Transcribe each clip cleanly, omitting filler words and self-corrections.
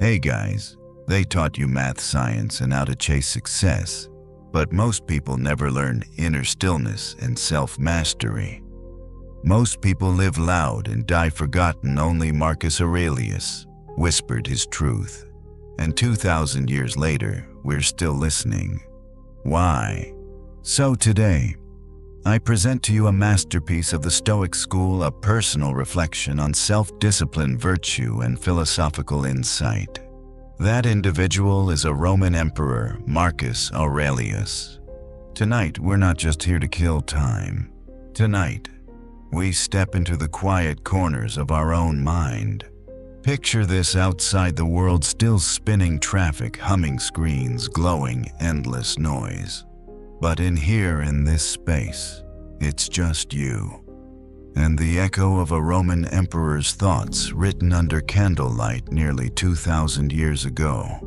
Hey guys, they taught you math, science, and how to chase success, but most people never learn inner stillness and self-mastery. Most people live loud and die forgotten. Only Marcus Aurelius whispered his truth. And 2,000 years later, we're still listening. Why? So today, I present to you a masterpiece of the Stoic school, a personal reflection on self-discipline, virtue, and philosophical insight. That individual is a Roman emperor, Marcus Aurelius. Tonight, we're not just here to kill time. Tonight, we step into the quiet corners of our own mind. Picture this: outside the world, still spinning traffic, humming screens, glowing, endless noise. But in here, in this space, it's just you. And the echo of a Roman emperor's thoughts written under candlelight nearly 2,000 years ago.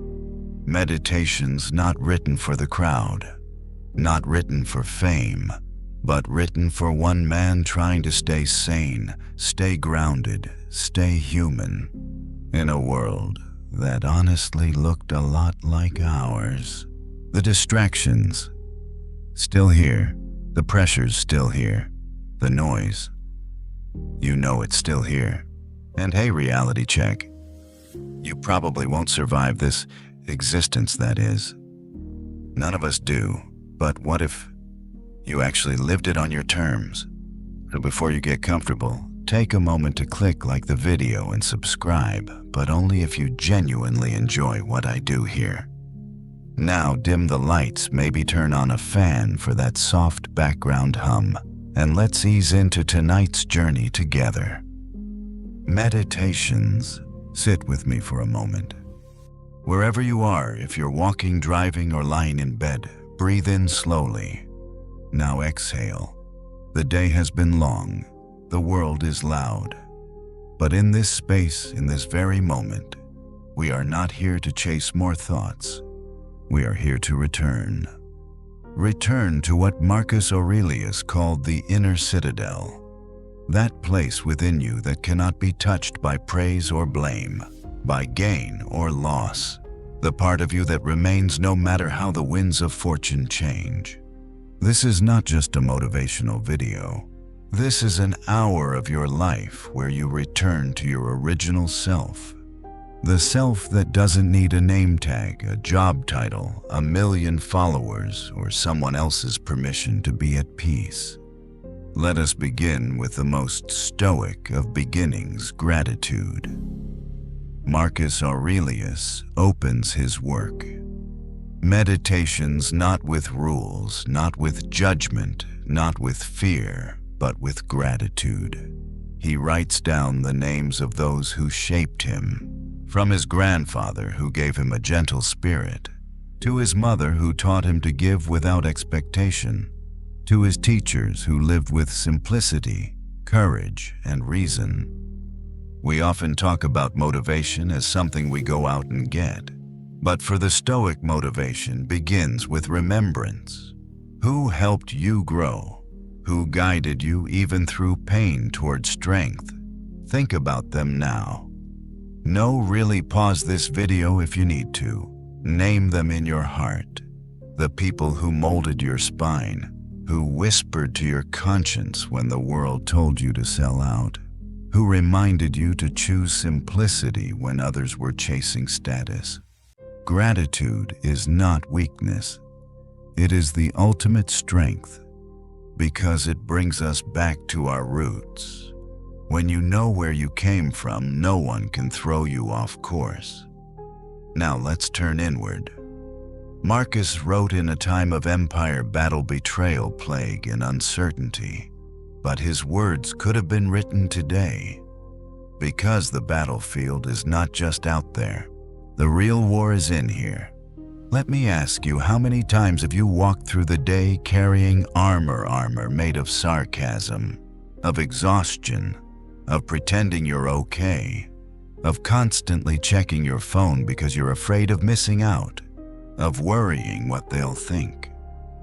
Meditations not written for the crowd, not written for fame, but written for one man trying to stay sane, stay grounded, stay human, in a world that honestly looked a lot like ours. The distractions, still here. The pressure's still here. The noise, you know it's still here. And hey, reality check. You probably won't survive this existence, that is. None of us do. But what if you actually lived it on your terms? So before you get comfortable, take a moment to click like the video and subscribe, but only if you genuinely enjoy what I do here. Now dim the lights, maybe turn on a fan for that soft background hum, and let's ease into tonight's journey together. Meditations. Sit with me for a moment. Wherever you are, if you're walking, driving, or lying in bed, breathe in slowly. Now exhale. The day has been long. The world is loud. But in this space, in this very moment, we are not here to chase more thoughts. We are here to return. Return to what Marcus Aurelius called the inner citadel. That place within you that cannot be touched by praise or blame, by gain or loss. The part of you that remains no matter how the winds of fortune change. This is not just a motivational video. This is an hour of your life where you return to your original self. The self that doesn't need a name tag, a job title, a million followers, or someone else's permission to be at peace. Let us begin with the most stoic of beginnings, gratitude. Marcus Aurelius opens his work. Meditations not with rules, not with judgment, not with fear, but with gratitude. He writes down the names of those who shaped him. From his grandfather, who gave him a gentle spirit, to his mother, who taught him to give without expectation, to his teachers, who lived with simplicity, courage, and reason. We often talk about motivation as something we go out and get, but for the Stoic, motivation begins with remembrance. Who helped you grow? Who guided you even through pain toward strength? Think about them now. No, really pause this video if you need to. Name them in your heart. The people who molded your spine, who whispered to your conscience when the world told you to sell out, who reminded you to choose simplicity when others were chasing status. Gratitude is not weakness. It is the ultimate strength, because it brings us back to our roots. When you know where you came from, no one can throw you off course. Now let's turn inward. Marcus wrote in a time of empire, battle, betrayal, plague, and uncertainty. But his words could have been written today. Because the battlefield is not just out there. The real war is in here. Let me ask you, how many times have you walked through the day carrying armor made of sarcasm, of exhaustion, of pretending you're okay, of constantly checking your phone because you're afraid of missing out, of worrying what they'll think,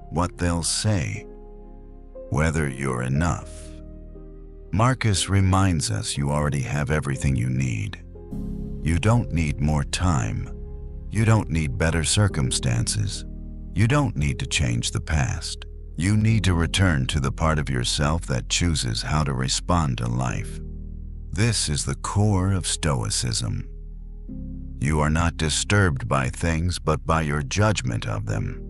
what they'll say, whether you're enough? Marcus reminds us you already have everything you need. You don't need more time. You don't need better circumstances. You don't need to change the past. You need to return to the part of yourself that chooses how to respond to life. This is the core of Stoicism. You are not disturbed by things but by your judgment of them.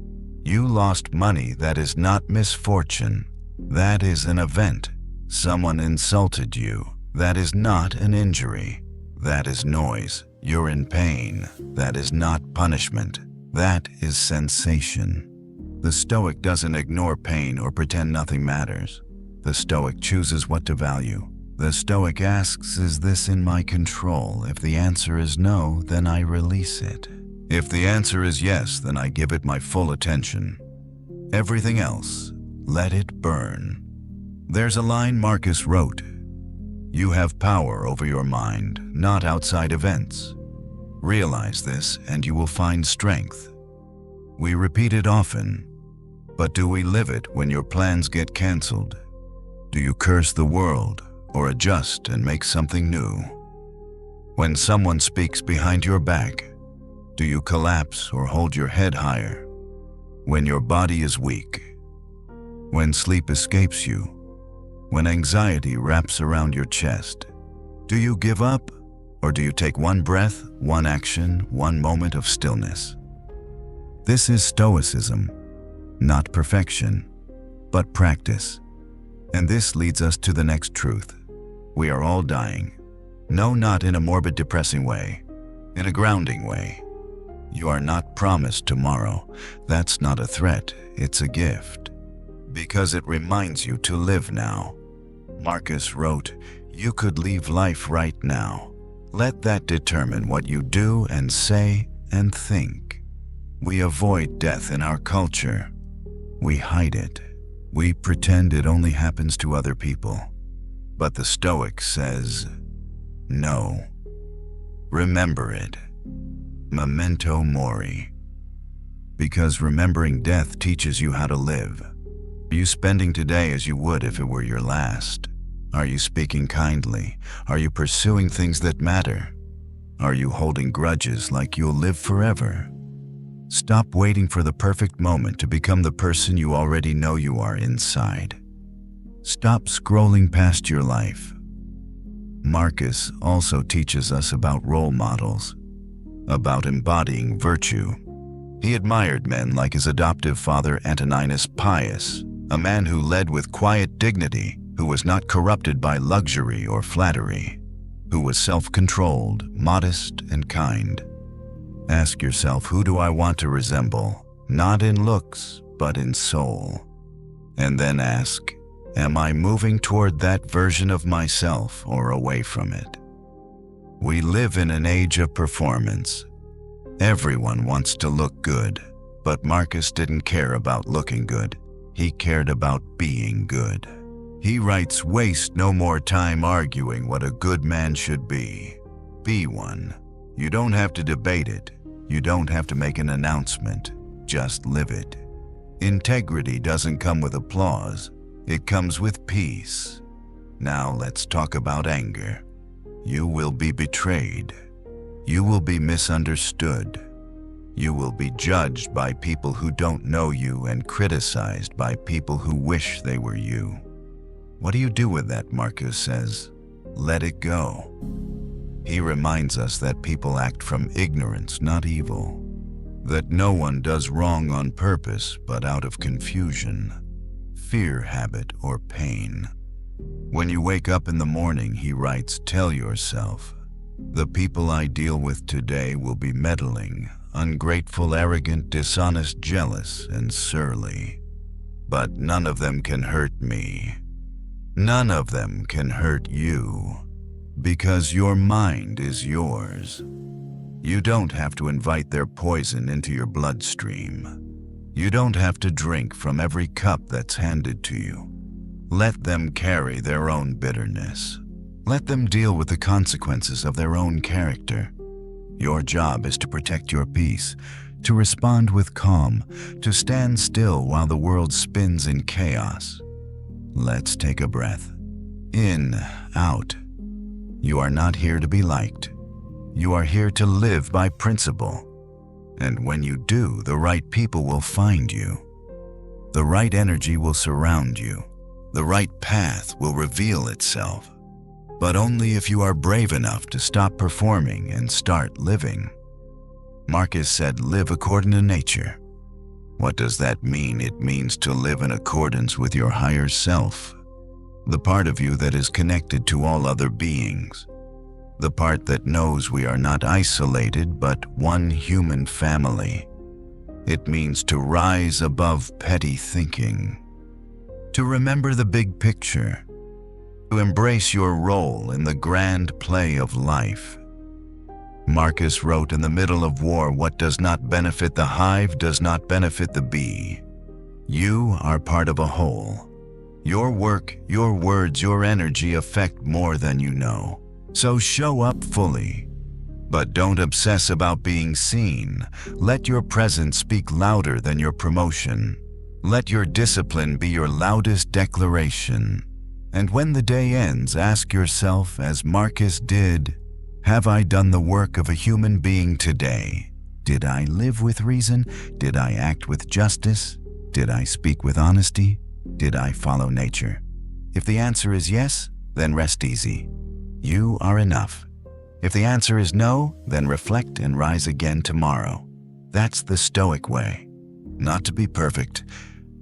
You lost money, that is not misfortune. That is an event. Someone insulted you. That is not an injury. That is noise. You're in pain. That is not punishment. That is sensation. The Stoic doesn't ignore pain or pretend nothing matters. The Stoic chooses what to value. The Stoic asks, is this in my control? If the answer is no, then I release it. If the answer is yes, then I give it my full attention. Everything else, let it burn. There's a line Marcus wrote, "You have power over your mind, not outside events. Realize this and you will find strength." We repeat it often, but do we live it when your plans get canceled? Do you curse the world or adjust and make something new? When someone speaks behind your back, do you collapse or hold your head higher? When your body is weak, when sleep escapes you, when anxiety wraps around your chest, do you give up or do you take one breath, one action, one moment of stillness? This is Stoicism, not perfection, but practice. And this leads us to the next truth. We are all dying. No, not in a morbid, depressing way, in a grounding way. You are not promised tomorrow. That's not a threat, it's a gift. Because it reminds you to live now. Marcus wrote, "You could leave life right now." Let that determine what you do and say and think. We avoid death in our culture. We hide it. We pretend it only happens to other people. But the Stoic says, no. Remember it. Memento mori. Because remembering death teaches you how to live. Are you spending today as you would if it were your last? Are you speaking kindly? Are you pursuing things that matter? Are you holding grudges like you'll live forever? Stop waiting for the perfect moment to become the person you already know you are inside. Stop scrolling past your life. Marcus also teaches us about role models, about embodying virtue. He admired men like his adoptive father Antoninus Pius, a man who led with quiet dignity, who was not corrupted by luxury or flattery, who was self-controlled, modest, and kind. Ask yourself, who do I want to resemble? Not in looks, but in soul. And then ask, am I moving toward that version of myself or away from it? We live in an age of performance. Everyone wants to look good, but Marcus didn't care about looking good. He cared about being good. He writes, waste no more time arguing what a good man should be. Be one. You don't have to debate it. You don't have to make an announcement. Just live it. Integrity doesn't come with applause. It comes with peace. Now let's talk about anger. You will be betrayed. You will be misunderstood. You will be judged by people who don't know you and criticized by people who wish they were you. What do you do with that? Marcus says, let it go. He reminds us that people act from ignorance, not evil. That no one does wrong on purpose, but out of confusion, fear, habit, or pain. When you wake up in the morning, he writes, tell yourself, the people I deal with today will be meddling, ungrateful, arrogant, dishonest, jealous, and surly. But none of them can hurt me. None of them can hurt you, because your mind is yours. You don't have to invite their poison into your bloodstream. You don't have to drink from every cup that's handed to you. Let them carry their own bitterness. Let them deal with the consequences of their own character. Your job is to protect your peace, to respond with calm, to stand still while the world spins in chaos. Let's take a breath. In, out. You are not here to be liked. You are here to live by principle. And when you do, the right people will find you. The right energy will surround you. The right path will reveal itself. But only if you are brave enough to stop performing and start living. Marcus said, live according to nature. What does that mean? It means to live in accordance with your higher self, the part of you that is connected to all other beings, the part that knows we are not isolated but one human family. It means to rise above petty thinking, to remember the big picture, to embrace your role in the grand play of life. Marcus wrote, in the middle of war, what does not benefit the hive does not benefit the bee. You are part of a whole. Your work, your words, your energy affect more than you know. So show up fully. But don't obsess about being seen. Let your presence speak louder than your promotion. Let your discipline be your loudest declaration. And when the day ends, ask yourself, as Marcus did, have I done the work of a human being today? Did I live with reason? Did I act with justice? Did I speak with honesty? Did I follow nature? If the answer is yes, then rest easy. You are enough. If the answer is no, then reflect and rise again tomorrow. That's the Stoic way. Not to be perfect,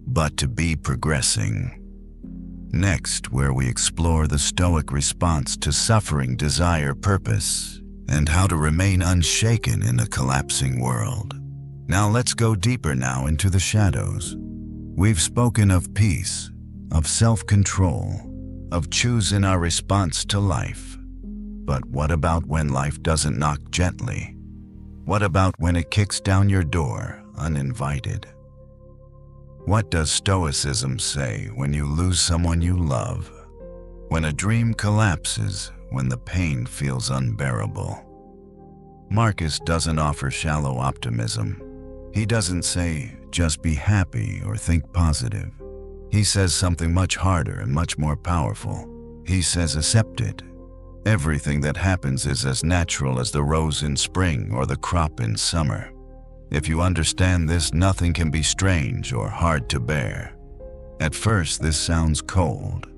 but to be progressing. Next, where we explore the Stoic response to suffering, desire, purpose, and how to remain unshaken in a collapsing world. Now let's go deeper now into the shadows. We've spoken of peace, of self-control, of choosing our response to life. But what about when life doesn't knock gently? What about when it kicks down your door uninvited? What does Stoicism say when you lose someone you love? When a dream collapses, when the pain feels unbearable? Marcus doesn't offer shallow optimism. He doesn't say, just be happy or think positive. He says something much harder and much more powerful. He says, accept it. Everything that happens is as natural as the rose in spring or the crop in summer. If you understand this, nothing can be strange or hard to bear. At first, this sounds cold.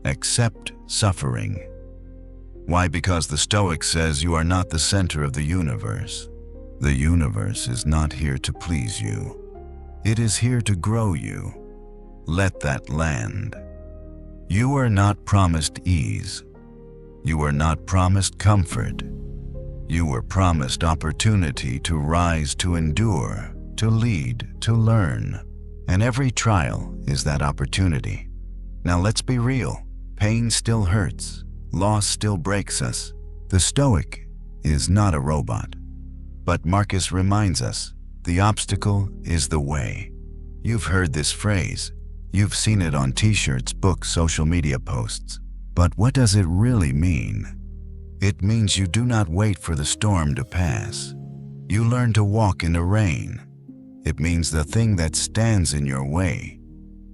Accept suffering. Why? Because the Stoic says you are not the center of the universe. The universe is not here to please you. It is here to grow you. Let that land. You are not promised ease. You are not promised comfort. You were promised opportunity to rise, to endure, to lead, to learn. And every trial is that opportunity. Now let's be real. Pain still hurts. Loss still breaks us. The Stoic is not a robot. But Marcus reminds us, the obstacle is the way. You've heard this phrase. You've seen it on t-shirts, books, social media posts. But what does it really mean? It means you do not wait for the storm to pass. You learn to walk in the rain. It means the thing that stands in your way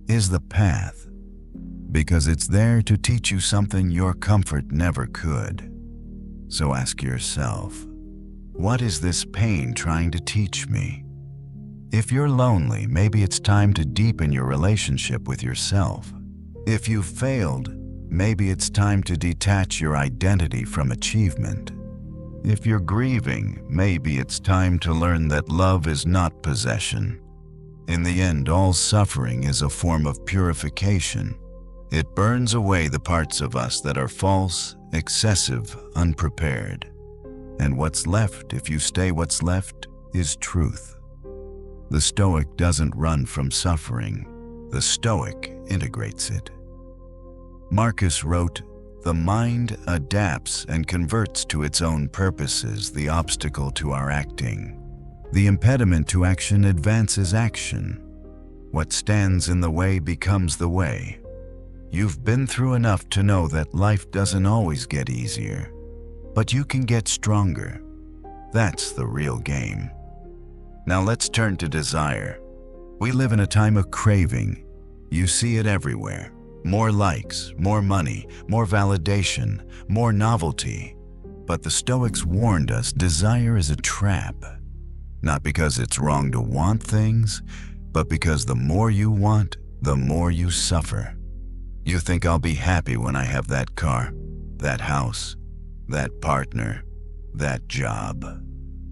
is the path, because it's there to teach you something your comfort never could. So ask yourself, what is this pain trying to teach me? If you're lonely, maybe it's time to deepen your relationship with yourself. If you've failed, maybe it's time to detach your identity from achievement. If you're grieving, maybe it's time to learn that love is not possession. In the end, all suffering is a form of purification. It burns away the parts of us that are false, excessive, unprepared. And what's left, if you stay what's left, is truth. The Stoic doesn't run from suffering. The Stoic integrates it. Marcus wrote, the mind adapts and converts to its own purposes the obstacle to our acting. The impediment to action advances action. What stands in the way becomes the way. You've been through enough to know that life doesn't always get easier, but you can get stronger. That's the real game. Now let's turn to desire. We live in a time of craving. You see it everywhere. More likes, more money, more validation, more novelty. But the Stoics warned us desire is a trap. Not because it's wrong to want things, but because the more you want, the more you suffer. You think I'll be happy when I have that car, that house, that partner, that job.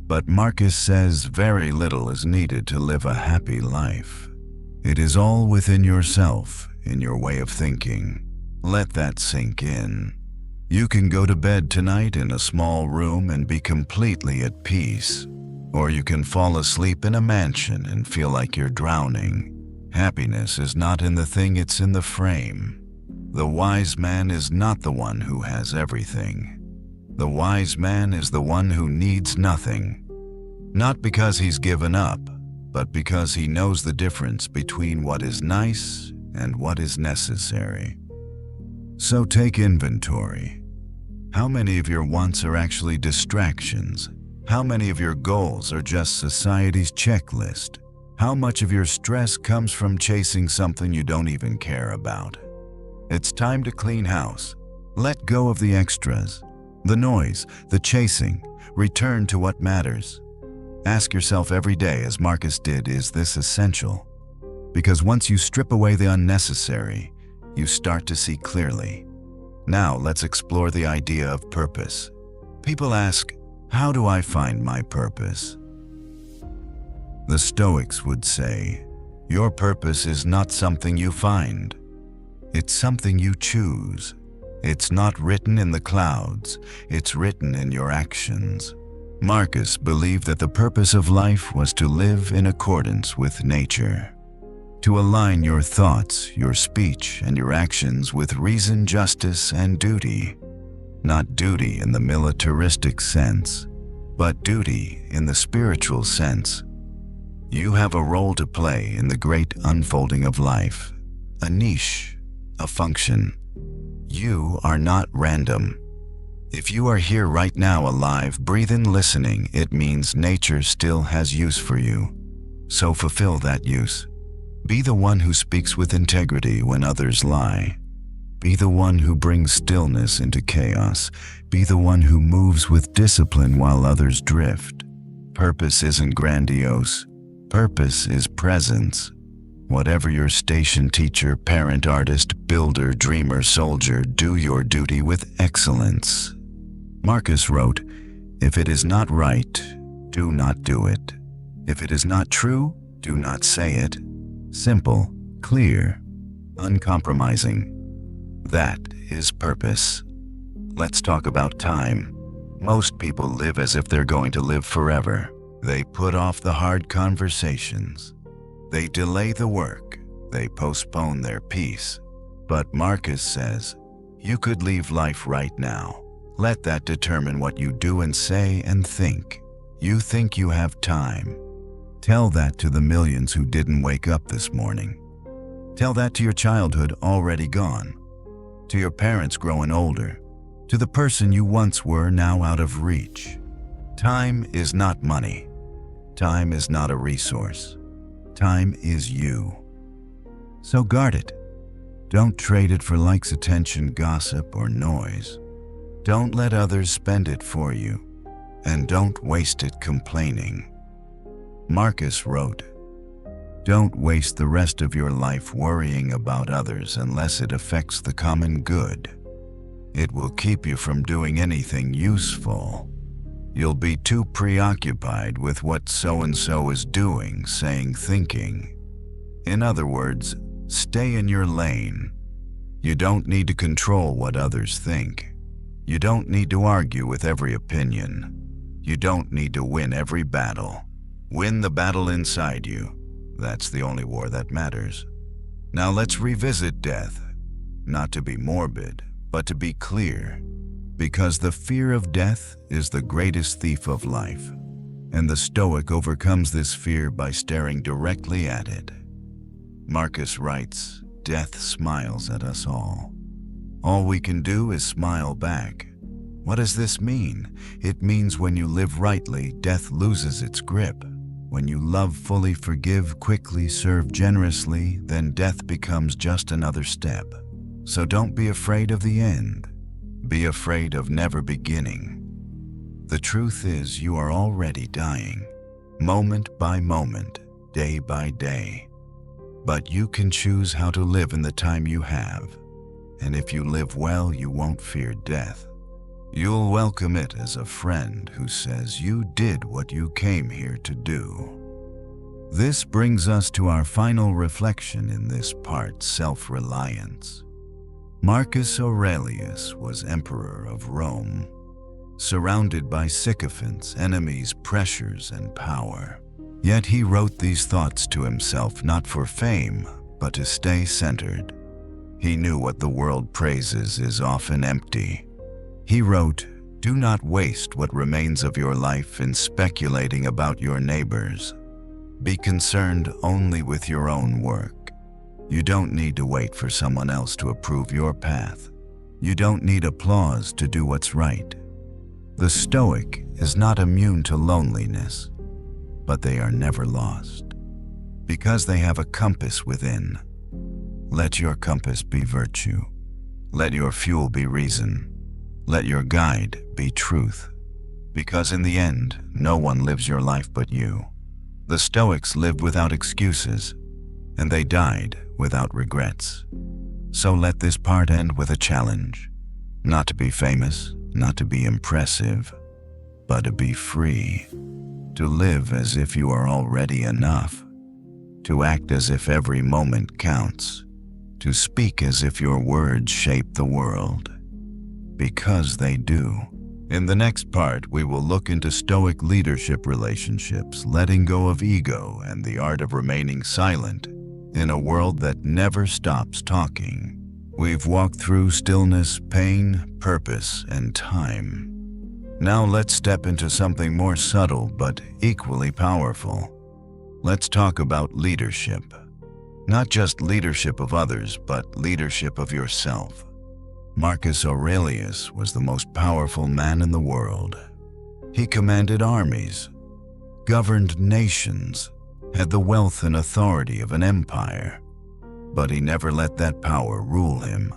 But Marcus says very little is needed to live a happy life. It is all within yourself, in your way of thinking. Let that sink in. You can go to bed tonight in a small room and be completely at peace. Or you can fall asleep in a mansion and feel like you're drowning. Happiness is not in the thing, it's in the frame. The wise man is not the one who has everything. The wise man is the one who needs nothing. Not because he's given up, but because he knows the difference between what is nice and what is necessary. So take inventory. How many of your wants are actually distractions? How many of your goals are just society's checklist? How much of your stress comes from chasing something you don't even care about? It's time to clean house. Let go of the extras, the noise, the chasing. Return to what matters. Ask yourself every day, as Marcus did, is this essential? Because once you strip away the unnecessary, you start to see clearly. Now let's explore the idea of purpose. People ask, how do I find my purpose? The Stoics would say, your purpose is not something you find. It's something you choose. It's not written in the clouds, it's written in your actions. Marcus believed that the purpose of life was to live in accordance with nature. To align your thoughts, your speech, and your actions with reason, justice, and duty. Not duty in the militaristic sense, but duty in the spiritual sense. You have a role to play in the great unfolding of life, a niche, a function. You are not random. If you are here right now alive, breathing, listening, it means nature still has use for you. So fulfill that use. Be the one who speaks with integrity when others lie. Be the one who brings stillness into chaos. Be the one who moves with discipline while others drift. Purpose isn't grandiose. Purpose is presence. Whatever your station, teacher, parent, artist, builder, dreamer, soldier, do your duty with excellence. Marcus wrote, if it is not right, do not do it. If it is not true, do not say it. Simple, clear, uncompromising. That is purpose. Let's talk about time. Most people live as if they're going to live forever. They put off the hard conversations. They delay the work. They postpone their peace. But Marcus says, you could leave life right now. Let that determine what you do and say and think. You think you have time. Tell that to the millions who didn't wake up this morning. Tell that to your childhood already gone. To your parents growing older. To the person you once were now out of reach. Time is not money. Time is not a resource. Time is you. So guard it. Don't trade it for likes, attention, gossip, or noise. Don't let others spend it for you. And don't waste it complaining. Marcus wrote, don't waste the rest of your life worrying about others unless it affects the common good. It will keep you from doing anything useful. You'll be too preoccupied with what so-and-so is doing, saying, thinking. In other words, stay in your lane. You don't need to control what others think. You don't need to argue with every opinion. You don't need to win every battle. Win the battle inside you. That's the only war that matters. Now let's revisit death, not to be morbid, but to be clear, because the fear of death is the greatest thief of life, and the Stoic overcomes this fear by staring directly at it. Marcus writes, death smiles at us all. All we can do is smile back. What does this mean? It means when you live rightly, death loses its grip. When you love fully, forgive quickly, serve generously, then death becomes just another step. So don't be afraid of the end. Be afraid of never beginning. The truth is, you are already dying, moment by moment, day by day. But you can choose how to live in the time you have. And if you live well, you won't fear death. You'll welcome it as a friend who says you did what you came here to do. This brings us to our final reflection in this part: self-reliance. Marcus Aurelius was emperor of Rome, surrounded by sycophants, enemies, pressures, and power. Yet he wrote these thoughts to himself not for fame, but to stay centered. He knew what the world praises is often empty. He wrote, "Do not waste what remains of your life in speculating about your neighbors. Be concerned only with your own work. You don't need to wait for someone else to approve your path. You don't need applause to do what's right." The Stoic is not immune to loneliness, but they are never lost, because they have a compass within. Let your compass be virtue. Let your fuel be reason. Let your guide be truth. Because in the end, no one lives your life but you. The Stoics lived without excuses, and they died without regrets. So let this part end with a challenge. Not to be famous, not to be impressive, but to be free. To live as if you are already enough. To act as if every moment counts. To speak as if your words shape the world. Because they do. In the next part, we will look into Stoic leadership relationships, letting go of ego, and the art of remaining silent in a world that never stops talking. We've walked through stillness, pain, purpose, and time. Now let's step into something more subtle but equally powerful. Let's talk about leadership. Not just leadership of others, but leadership of yourself. Marcus Aurelius was the most powerful man in the world. He commanded armies, governed nations, had the wealth and authority of an empire. But he never let that power rule him.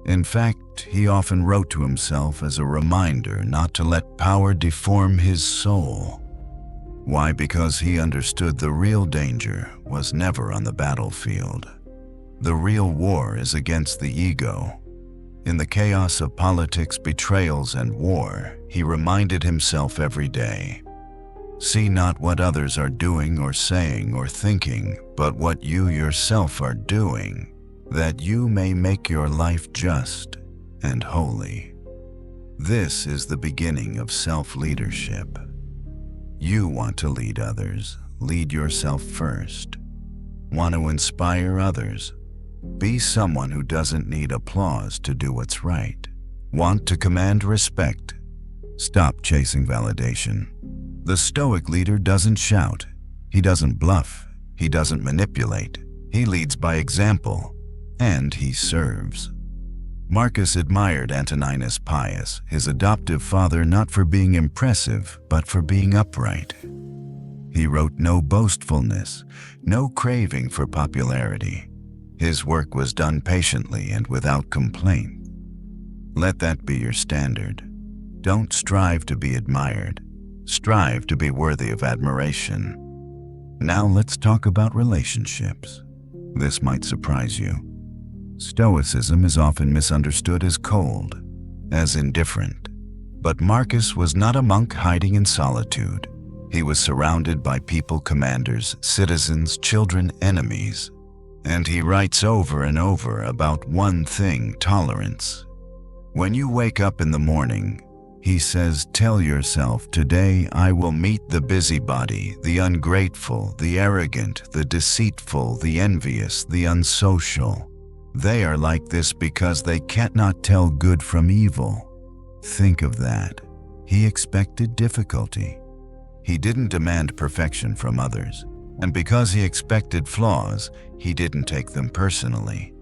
In fact, he often wrote to himself as a reminder not to let power deform his soul. Why? Because he understood the real danger was never on the battlefield. The real war is against the ego. In the chaos of politics, betrayals, and war, he reminded himself every day, "See not what others are doing or saying or thinking, but what you yourself are doing, that you may make your life just and holy." This is the beginning of self-leadership. You want to lead others, lead yourself first. Want to inspire others? Be someone who doesn't need applause to do what's right. Want to command respect? Stop chasing validation. The Stoic leader doesn't shout. He doesn't bluff. He doesn't manipulate. He leads by example, and he serves. Marcus admired Antoninus Pius, his adoptive father, not for being impressive, but for being upright. He wrote no boastfulness, no craving for popularity. His work was done patiently and without complaint. Let that be your standard. Don't strive to be admired. Strive to be worthy of admiration. Now let's talk about relationships. This might surprise you. Stoicism is often misunderstood as cold, as indifferent. But Marcus was not a monk hiding in solitude. He was surrounded by people, commanders, citizens, children, enemies. And he writes over and over about one thing: tolerance. When you wake up in the morning, he says, tell yourself, today I will meet the busybody, the ungrateful, the arrogant, the deceitful, the envious, the unsocial. They are like this because they cannot tell good from evil. Think of that. He expected difficulty. He didn't demand perfection from others. And because he expected flaws, he didn't take them personally.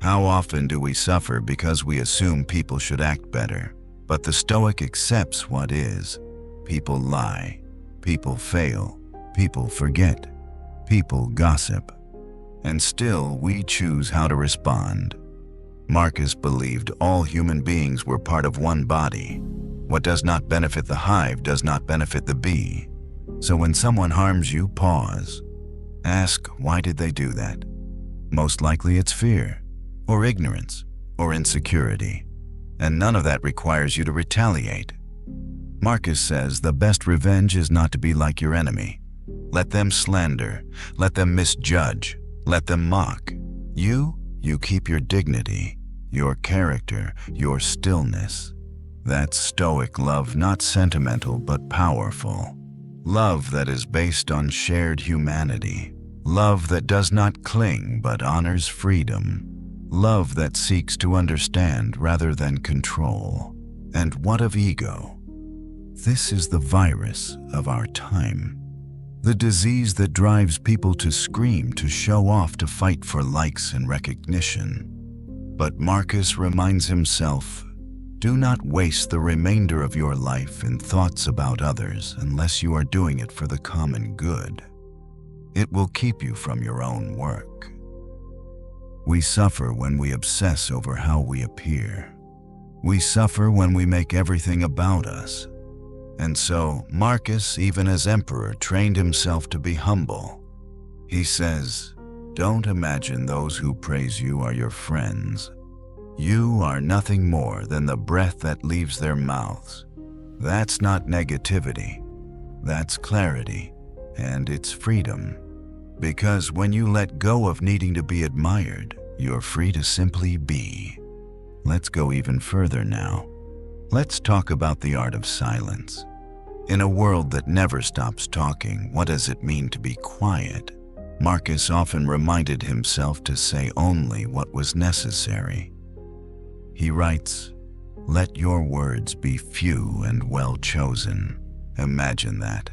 How often do we suffer because we assume people should act better? But the Stoic accepts what is. People lie. People fail. People forget. People gossip. And still, we choose how to respond. Marcus believed all human beings were part of one body, What does not benefit the hive does not benefit the bee. So when someone harms you, pause. Ask, why did they do that? Most likely it's fear, or ignorance, or insecurity. And none of that requires you to retaliate. Marcus says the best revenge is not to be like your enemy. Let them slander, let them misjudge, let them mock. You keep your dignity, your character, your stillness. That's Stoic love, not sentimental but powerful. Love that is based on shared humanity. Love that does not cling but honors freedom. Love that seeks to understand rather than control. And what of ego? This is the virus of our time. The disease that drives people to scream, to show off, to fight for likes and recognition. But Marcus reminds himself, do not waste the remainder of your life in thoughts about others unless you are doing it for the common good. It will keep you from your own work. We suffer when we obsess over how we appear. We suffer when we make everything about us. And so Marcus, even as emperor, trained himself to be humble. He says, don't imagine those who praise you are your friends. You are nothing more than the breath that leaves their mouths. That's not negativity. That's clarity, and it's freedom. Because when you let go of needing to be admired, you're free to simply be. Let's go even further now. Let's talk about the art of silence. In a world that never stops talking, what does it mean to be quiet? Marcus often reminded himself to say only what was necessary. He writes, let your words be few and well chosen. Imagine that.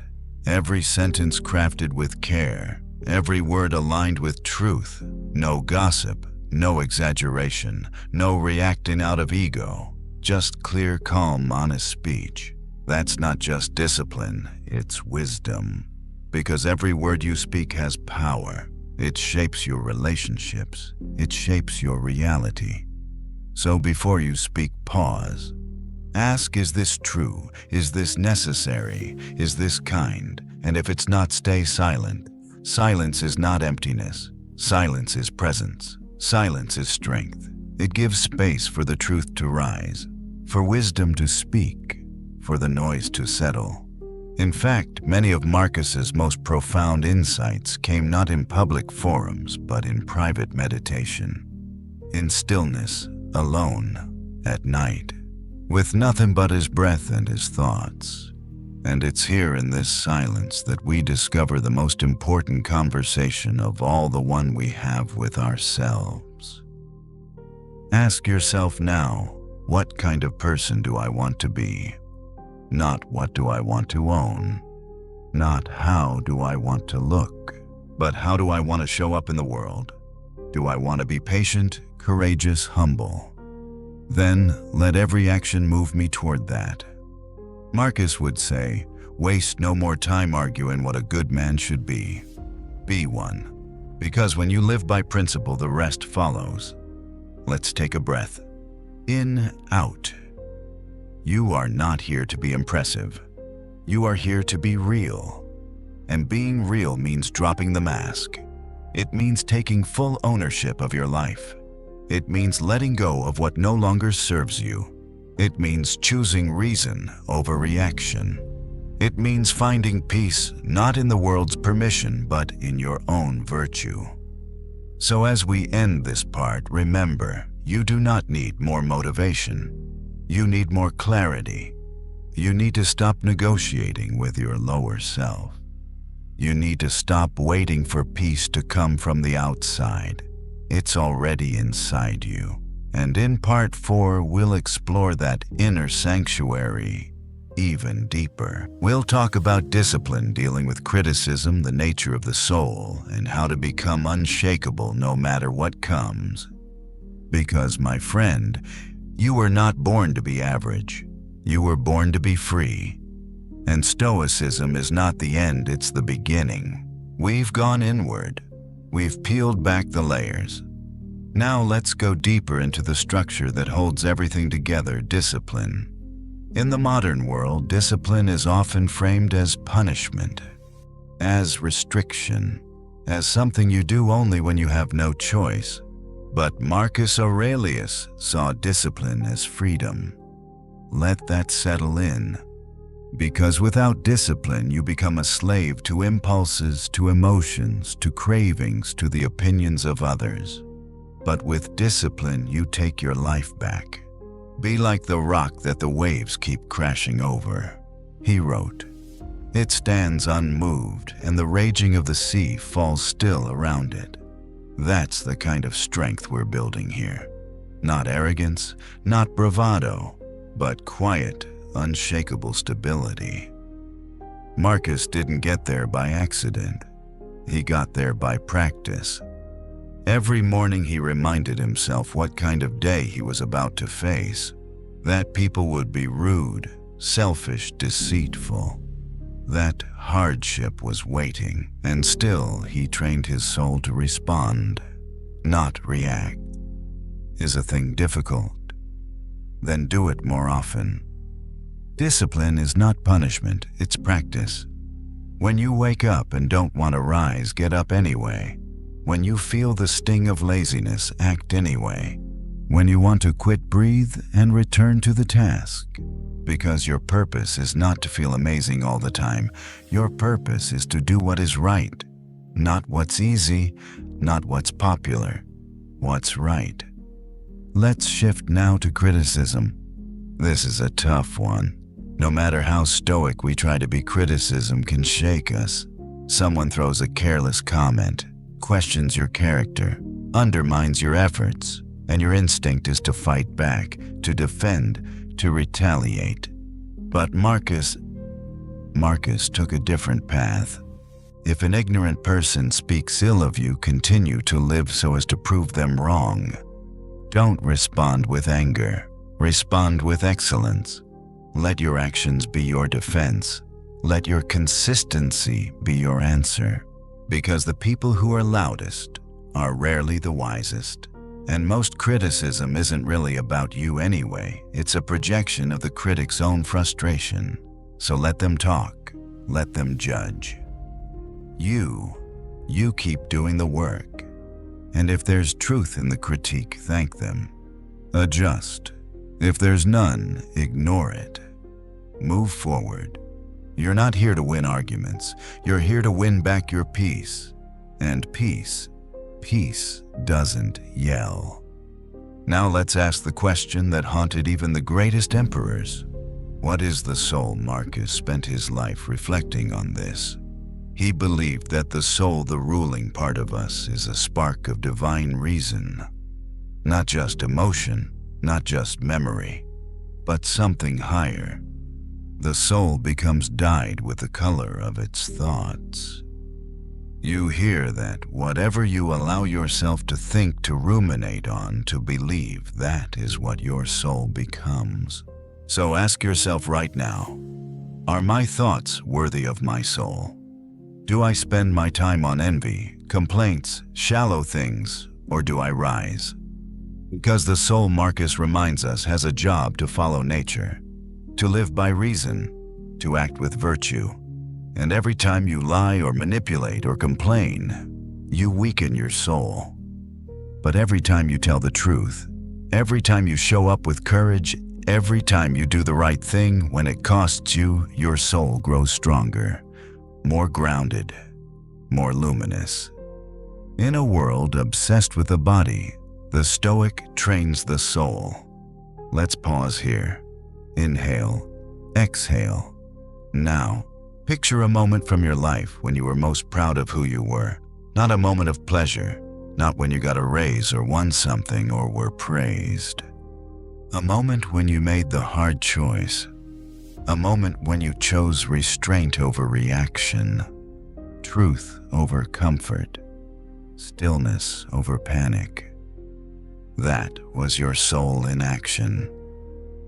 Every sentence crafted with care, every word aligned with truth, no gossip, no exaggeration, no reacting out of ego, just clear, calm, honest speech. That's not just discipline, it's wisdom. Because every word you speak has power. It shapes your relationships. It shapes your reality. So before you speak, pause. Ask, is this true? Is this necessary? Is this kind? And if it's not, stay silent. Silence is not emptiness. Silence is presence. Silence is strength. It gives space for the truth to rise, for wisdom to speak, for the noise to settle. In fact, many of Marcus's most profound insights came not in public forums, but in private meditation, in stillness, alone, at night, with nothing but his breath and his thoughts. And it's here in this silence that we discover the most important conversation of all, the one we have with ourselves. Ask yourself now, what kind of person do I want to be? Not what do I want to own? Not how do I want to look? But how do I want to show up in the world? Do I want to be patient, courageous, humble? Then let every action move me toward that. Marcus would say, waste no more time arguing what a good man should be. Be one. Because when you live by principle, the rest follows. Let's take a breath. In, out. You are not here to be impressive. You are here to be real. And being real means dropping the mask. It means taking full ownership of your life. It means letting go of what no longer serves you. It means choosing reason over reaction. It means finding peace not in the world's permission, but in your own virtue. So as we end this part, remember, you do not need more motivation. You need more clarity. You need to stop negotiating with your lower self. You need to stop waiting for peace to come from the outside. It's already inside you. And in part 4, we'll explore that inner sanctuary even deeper. We'll talk about discipline, dealing with criticism, the nature of the soul, and how to become unshakable no matter what comes. Because, my friend, you were not born to be average. You were born to be free. And Stoicism is not the end, it's the beginning. We've gone inward. We've peeled back the layers. Now let's go deeper into the structure that holds everything together, discipline. In the modern world, discipline is often framed as punishment, as restriction, as something you do only when you have no choice. But Marcus Aurelius saw discipline as freedom. Let that settle in. Because without discipline, you become a slave to impulses, to emotions, to cravings, to the opinions of others. But with discipline, you take your life back. Be like the rock that the waves keep crashing over. He wrote, "It stands unmoved, and the raging of the sea falls still around it." That's the kind of strength we're building here. Not arrogance, not bravado, but quiet, unshakable stability. Marcus didn't get there by accident. He got there by practice. Every morning he reminded himself what kind of day he was about to face. That people would be rude, selfish, deceitful. That hardship was waiting, and still he trained his soul to respond, not react. Is a thing difficult? Then do it more often. Discipline is not punishment, it's practice. When you wake up and don't want to rise, get up anyway. When you feel the sting of laziness, act anyway. When you want to quit, breathe and return to the task. Because your purpose is not to feel amazing all the time. Your purpose is to do what is right. Not what's easy, not what's popular. What's right. Let's shift now to criticism. This is a tough one. No matter how stoic we try to be, criticism can shake us. Someone throws a careless comment, questions your character, undermines your efforts, and your instinct is to fight back, to defend, to retaliate. But Marcus took a different path. If an ignorant person speaks ill of you, continue to live so as to prove them wrong. Don't respond with anger. Respond with excellence. Let your actions be your defense. Let your consistency be your answer. Because the people who are loudest are rarely the wisest. And most criticism isn't really about you anyway. It's a projection of the critic's own frustration. So let them talk. Let them judge. You keep doing the work. And if there's truth in the critique, thank them. Adjust. If there's none, ignore it. Move forward. You're not here to win arguments. You're here to win back your peace. And peace doesn't yell. Now let's ask the question that haunted even the greatest emperors. What is the soul? Marcus spent his life reflecting on this. He believed that the soul, the ruling part of us, is a spark of divine reason. Not just emotion, not just memory, but something higher. The soul becomes dyed with the color of its thoughts. You hear that whatever you allow yourself to think, to ruminate on, to believe, that is what your soul becomes. So ask yourself right now, are my thoughts worthy of my soul? Do I spend my time on envy, complaints, shallow things, or do I rise? Because the soul, Marcus reminds us, has a job to follow nature, to live by reason, to act with virtue. And every time you lie or manipulate or complain, you weaken your soul. But every time you tell the truth, every time you show up with courage, every time you do the right thing when it costs you, your soul grows stronger, more grounded, more luminous. In a world obsessed with the body, the Stoic trains the soul. Let's pause here. Inhale, exhale. Now, picture a moment from your life when you were most proud of who you were. Not a moment of pleasure, not when you got a raise or won something or were praised. A moment when you made the hard choice. A moment when you chose restraint over reaction, truth over comfort, stillness over panic. That was your soul in action.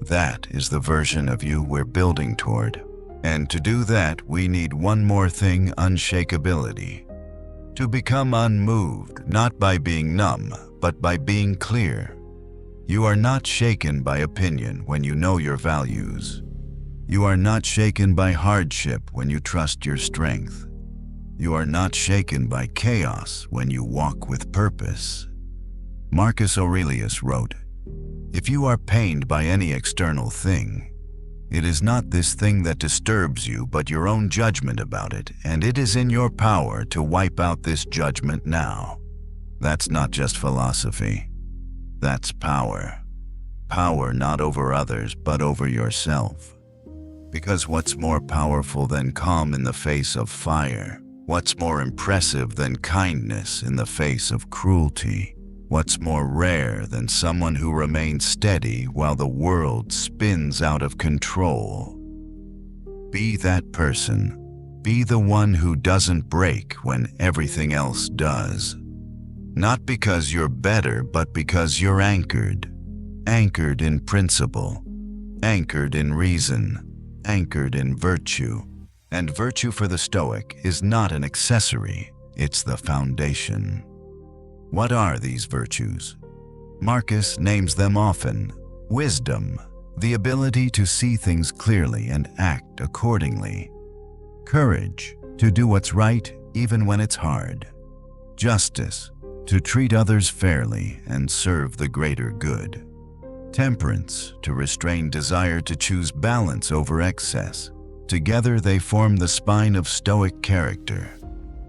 That is the version of you we're building toward. And to do that, we need one more thing: unshakability. To become unmoved, not by being numb, but by being clear. You are not shaken by opinion when you know your values. You are not shaken by hardship when you trust your strength. You are not shaken by chaos when you walk with purpose. Marcus Aurelius wrote, "If you are pained by any external thing, it is not this thing that disturbs you, but your own judgment about it, and it is in your power to wipe out this judgment now." That's not just philosophy. That's power. Power not over others, but over yourself. Because what's more powerful than calm in the face of fire? What's more impressive than kindness in the face of cruelty? What's more rare than someone who remains steady while the world spins out of control? Be that person. Be the one who doesn't break when everything else does. Not because you're better, but because you're anchored. Anchored in principle. Anchored in reason. Anchored in virtue. And virtue for the Stoic is not an accessory, it's the foundation. What are these virtues? Marcus names them often. Wisdom, the ability to see things clearly and act accordingly. Courage, to do what's right even when it's hard. Justice, to treat others fairly and serve the greater good. Temperance, to restrain desire to choose balance over excess. Together they form the spine of Stoic character.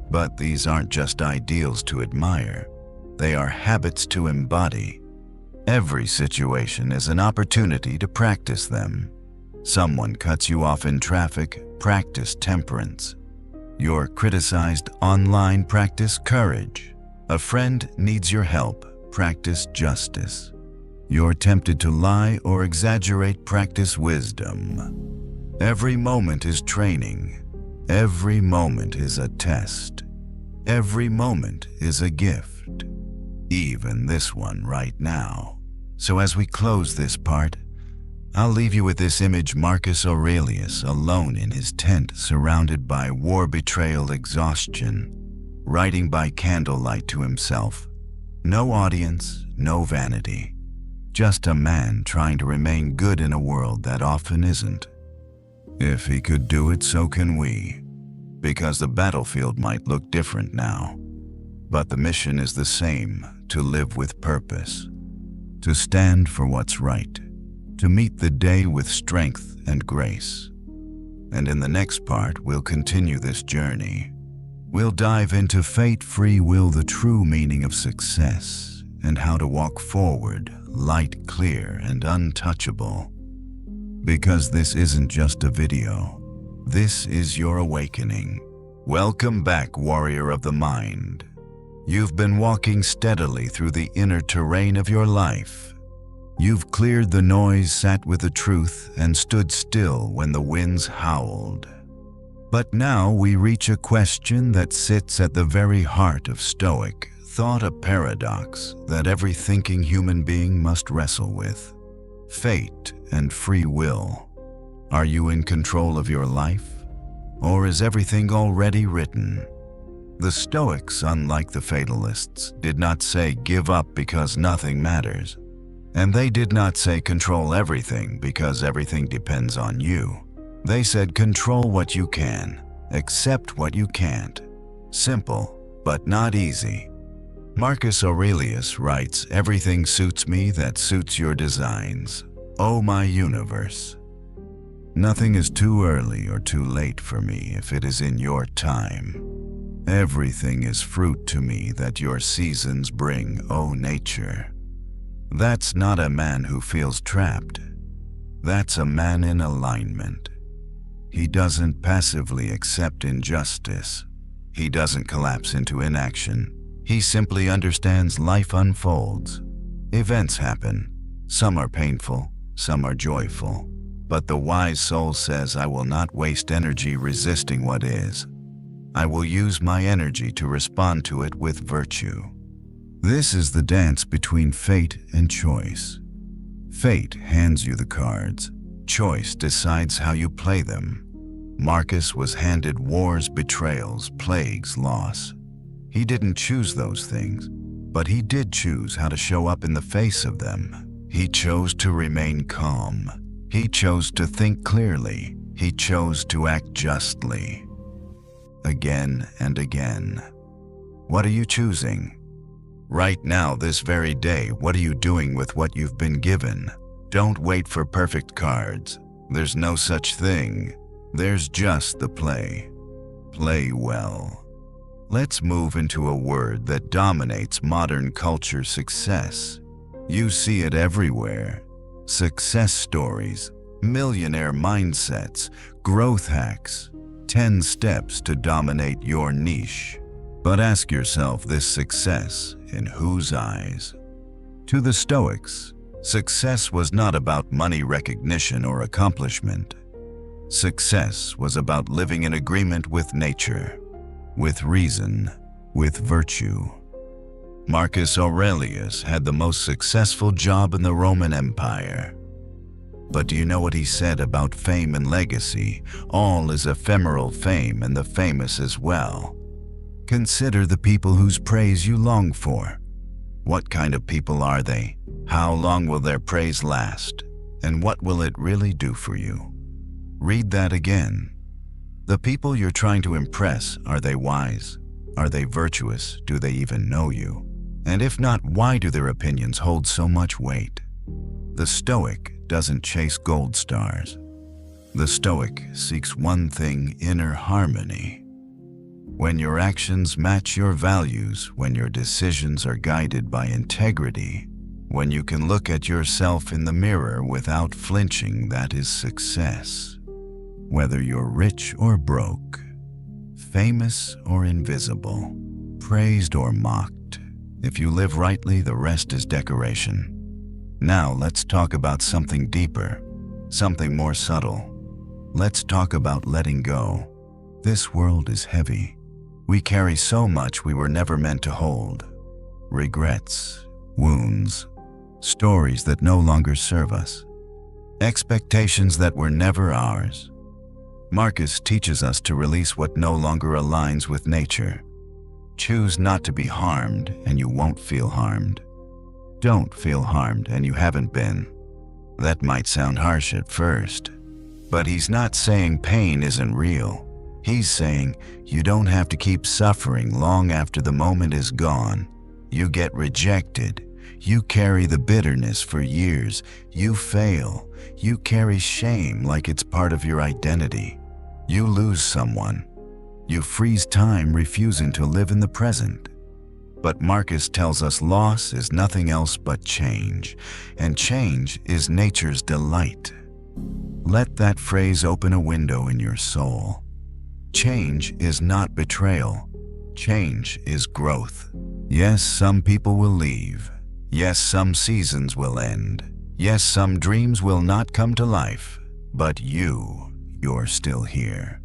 But these aren't just ideals to admire. They are habits to embody. Every situation is an opportunity to practice them. Someone cuts you off in traffic, practice temperance. You're criticized online, practice courage. A friend needs your help, practice justice. You're tempted to lie or exaggerate, practice wisdom. Every moment is training. Every moment is a test. Every moment is a gift. Even this one right now. So as we close this part, I'll leave you with this image: Marcus Aurelius alone in his tent, surrounded by war, betrayal, exhaustion, writing by candlelight to himself. No audience, no vanity. Just a man trying to remain good in a world that often isn't. If he could do it, so can we. Because the battlefield might look different now. But the mission is the same: to live with purpose. To stand for what's right. To meet the day with strength and grace. And in the next part, we'll continue this journey. We'll dive into fate, free will, the true meaning of success, and how to walk forward, light, clear, and untouchable. Because this isn't just a video. This is your awakening. Welcome back, warrior of the mind. You've been walking steadily through the inner terrain of your life. You've cleared the noise, sat with the truth, and stood still when the winds howled. But now we reach a question that sits at the very heart of Stoic thought, a paradox that every thinking human being must wrestle with. Fate and free will. Are you in control of your life? Or is everything already written? The Stoics, unlike the fatalists, did not say give up because nothing matters. And they did not say control everything because everything depends on you. They said control what you can, accept what you can't. Simple, but not easy. Marcus Aurelius writes, "Everything suits me that suits your designs, O my universe. Nothing is too early or too late for me if it is in your time. Everything is fruit to me that your seasons bring, O nature." That's not a man who feels trapped. That's a man in alignment. He doesn't passively accept injustice. He doesn't collapse into inaction. He simply understands life unfolds. Events happen. Some are painful, some are joyful. But the wise soul says, I will not waste energy resisting what is. I will use my energy to respond to it with virtue. This is the dance between fate and choice. Fate hands you the cards. Choice decides how you play them. Marcus was handed wars, betrayals, plagues, loss. He didn't choose those things, but he did choose how to show up in the face of them. He chose to remain calm. He chose to think clearly. He chose to act justly. Again and again. What are you choosing? Right now, this very day, what are you doing with what you've been given? Don't wait for perfect cards. There's no such thing. There's just the play. Play well. Let's move into a word that dominates modern culture: success. You see it everywhere. Success stories, millionaire mindsets, growth hacks, 10 steps to dominate your niche. But ask yourself, this success in whose eyes? To the Stoics, success was not about money, recognition, or accomplishment. Success was about living in agreement with nature, with reason, with virtue. Marcus Aurelius had the most successful job in the Roman Empire. But do you know what he said about fame and legacy? All is ephemeral, fame and the famous as well. Consider the people whose praise you long for. What kind of people are they? How long will their praise last? And what will it really do for you? Read that again. The people you're trying to impress, are they wise? Are they virtuous? Do they even know you? And if not, why do their opinions hold so much weight? The Stoic doesn't chase gold stars. The Stoic seeks one thing: inner harmony. When your actions match your values, when your decisions are guided by integrity, when you can look at yourself in the mirror without flinching, that is success. Whether you're rich or broke, famous or invisible, praised or mocked, if you live rightly, the rest is decoration. Now let's talk about something deeper, something more subtle. Let's talk about letting go. This world is heavy. We carry so much we were never meant to hold. Regrets, wounds, stories that no longer serve us, expectations that were never ours. Marcus teaches us to release what no longer aligns with nature. Choose not to be harmed, and you won't feel harmed. Don't feel harmed, and you haven't been. That might sound harsh at first, but he's not saying pain isn't real. He's saying you don't have to keep suffering long after the moment is gone. You get rejected. You carry the bitterness for years. You fail. You carry shame like it's part of your identity. You lose someone. You freeze time, refusing to live in the present. But Marcus tells us loss is nothing else but change, and change is nature's delight. Let that phrase open a window in your soul. Change is not betrayal. Change is growth. Yes, some people will leave. Yes, some seasons will end. Yes, some dreams will not come to life. But you're still here.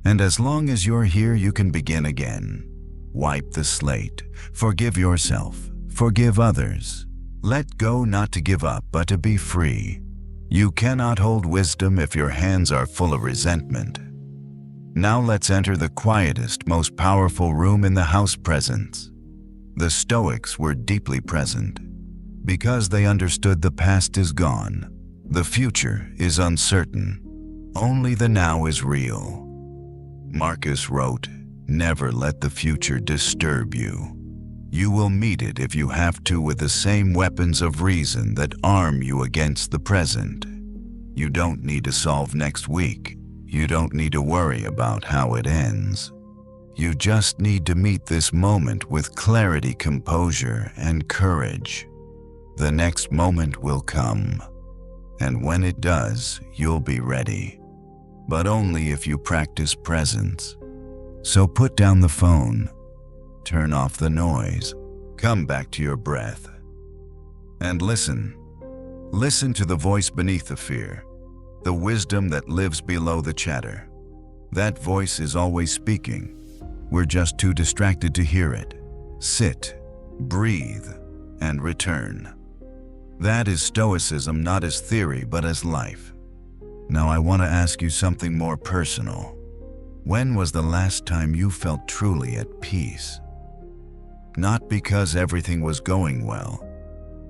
And as long as you're here, you can begin again. Wipe the slate. Forgive yourself. Forgive others. Let go, not to give up, but to be free. You cannot hold wisdom if your hands are full of resentment. Now let's enter the quietest, most powerful room in the house: presence. The Stoics were deeply present because they understood the past is gone. The future is uncertain. Only the now is real. Marcus wrote, "Never let the future disturb you. You will meet it if you have to with the same weapons of reason that arm you against the present. You don't need to solve next week. You don't need to worry about how it ends. You just need to meet this moment with clarity, composure, and courage. The next moment will come, and when it does, you'll be ready. But only if you practice presence. So put down the phone, turn off the noise, come back to your breath, and listen. Listen to the voice beneath the fear, the wisdom that lives below the chatter. That voice is always speaking. We're just too distracted to hear it. Sit, breathe, and return. That is Stoicism, not as theory, but as life. Now I want to ask you something more personal. When was the last time you felt truly at peace? Not because everything was going well,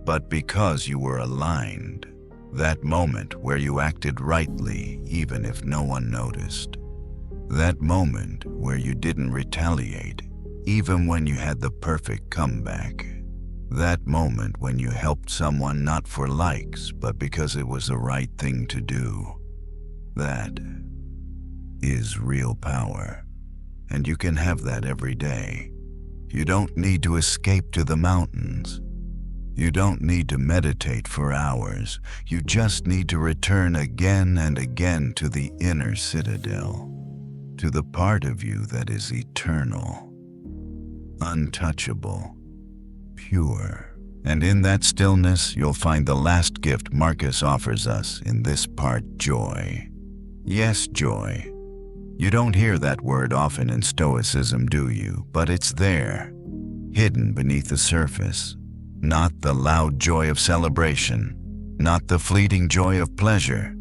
but because you were aligned. That moment where you acted rightly even if no one noticed. That moment where you didn't retaliate even when you had the perfect comeback. That moment when you helped someone not for likes but because it was the right thing to do. That is real power. And you can have that every day. You don't need to escape to the mountains. You don't need to meditate for hours. You just need to return again and again to the inner citadel, to the part of you that is eternal, untouchable, pure. And in that stillness, you'll find the last gift Marcus offers us in this part: joy. Yes, joy. You don't hear that word often in Stoicism, do you? But it's there, hidden beneath the surface. Not the loud joy of celebration, not the fleeting joy of pleasure,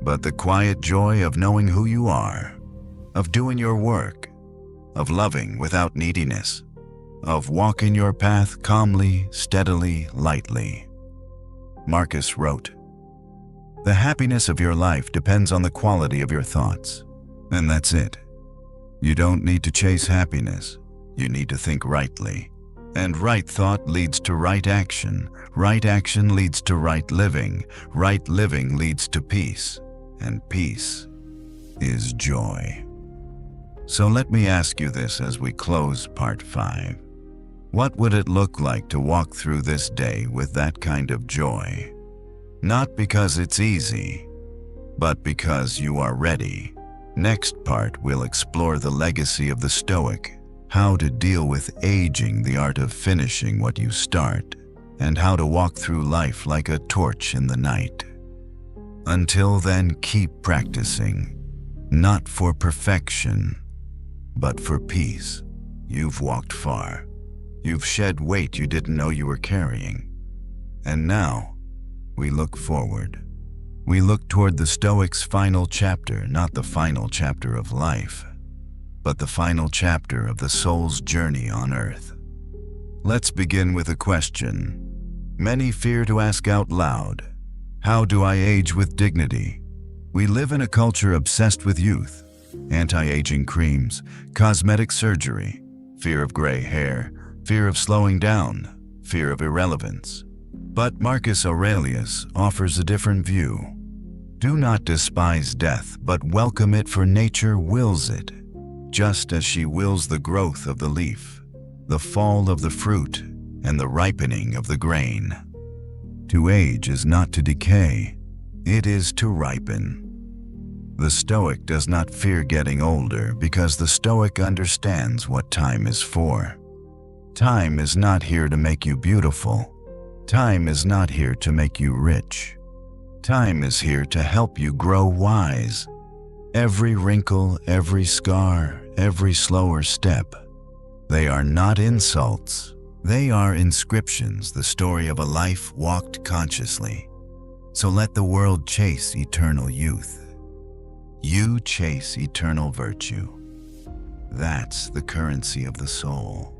but the quiet joy of knowing who you are, of doing your work, of loving without neediness, of walking your path calmly, steadily, lightly. Marcus wrote, "The happiness of your life depends on the quality of your thoughts." And that's it. You don't need to chase happiness. You need to think rightly. And right thought leads to right action. Right action leads to right living. Right living leads to peace. And peace is joy. So let me ask you this as we close part 5. What would it look like to walk through this day with that kind of joy? Not because it's easy, but because you are ready. Next part, we'll explore the legacy of the Stoic, how to deal with aging, the art of finishing what you start, and how to walk through life like a torch in the night. Until then, keep practicing, not for perfection, but for peace. You've walked far. You've shed weight you didn't know you were carrying. And now, we look forward. We look toward the Stoic's final chapter, not the final chapter of life, but the final chapter of the soul's journey on earth. Let's begin with a question many fear to ask out loud. How do I age with dignity? We live in a culture obsessed with youth, anti-aging creams, cosmetic surgery, fear of gray hair, fear of slowing down, fear of irrelevance. But Marcus Aurelius offers a different view. Do not despise death, but welcome it, for nature wills it, just as she wills the growth of the leaf, the fall of the fruit, and the ripening of the grain. To age is not to decay, it is to ripen. The Stoic does not fear getting older because the Stoic understands what time is for. Time is not here to make you beautiful. Time is not here to make you rich. Time is here to help you grow wise. Every wrinkle, every scar, every slower step, they are not insults. They are inscriptions, the story of a life walked consciously. So let the world chase eternal youth. You chase eternal virtue. That's the currency of the soul.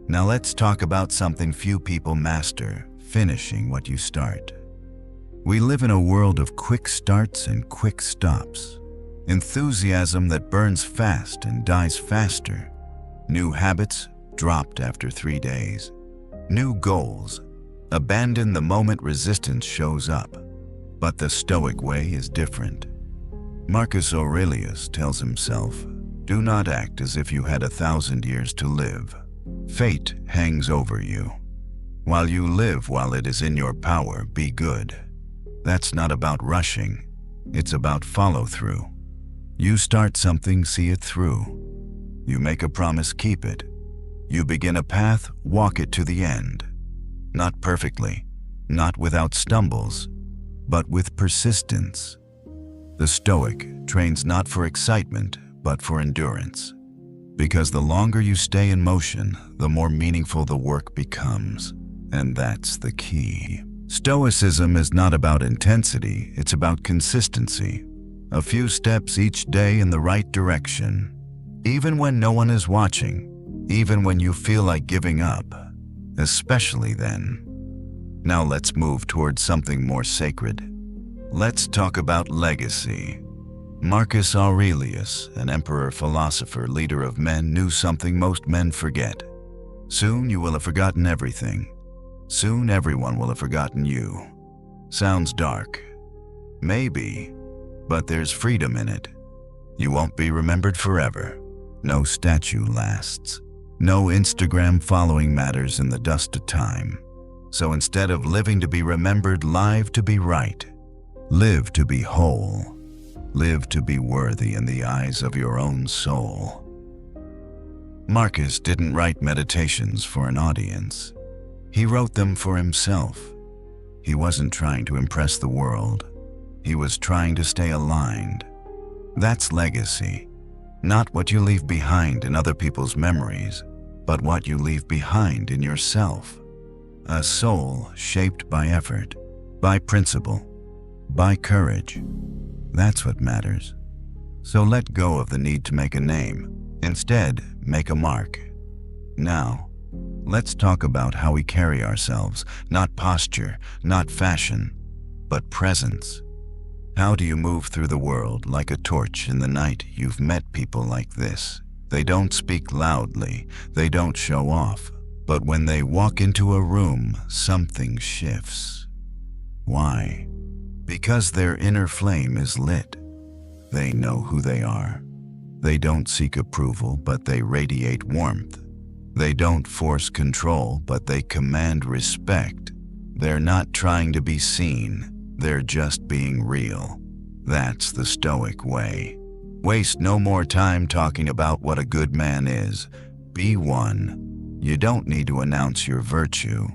Now let's talk about something few people master: finishing what you start. We live in a world of quick starts and quick stops. Enthusiasm that burns fast and dies faster. New habits dropped after 3 days. New goals abandoned the moment resistance shows up. But the Stoic way is different. Marcus Aurelius tells himself, "Do not act as if you had 1,000 years to live. Fate hangs over you. While you live, while it is in your power, be good." That's not about rushing. It's about follow-through. You start something, see it through. You make a promise, keep it. You begin a path, walk it to the end. Not perfectly, not without stumbles, but with persistence. The Stoic trains not for excitement, but for endurance. Because the longer you stay in motion, the more meaningful the work becomes. And that's the key. Stoicism is not about intensity, it's about consistency. A few steps each day in the right direction. Even when no one is watching, even when you feel like giving up, especially then. Now let's move towards something more sacred. Let's talk about legacy. Marcus Aurelius, an emperor, philosopher, leader of men, knew something most men forget. Soon you will have forgotten everything. Soon everyone will have forgotten you. Sounds dark. Maybe, but there's freedom in it. You won't be remembered forever. No statue lasts. No Instagram following matters in the dust of time. So instead of living to be remembered, live to be right. Live to be whole. Live to be worthy in the eyes of your own soul. Marcus didn't write meditations for an audience. He wrote them for himself. He wasn't trying to impress the world. He was trying to stay aligned. That's legacy. Not what you leave behind in other people's memories, but what you leave behind in yourself. A soul shaped by effort, by principle, by courage. That's what matters. So let go of the need to make a name. Instead, make a mark. Now, let's talk about how we carry ourselves, not posture, not fashion, but presence. How do you move through the world like a torch in the night? You've met people like this. They don't speak loudly, they don't show off, but when they walk into a room, something shifts. Why? Because their inner flame is lit. They know who they are. They don't seek approval, but they radiate warmth. They don't force control, but they command respect. They're not trying to be seen, they're just being real. That's the Stoic way. Waste no more time talking about what a good man is. Be one. You don't need to announce your virtue.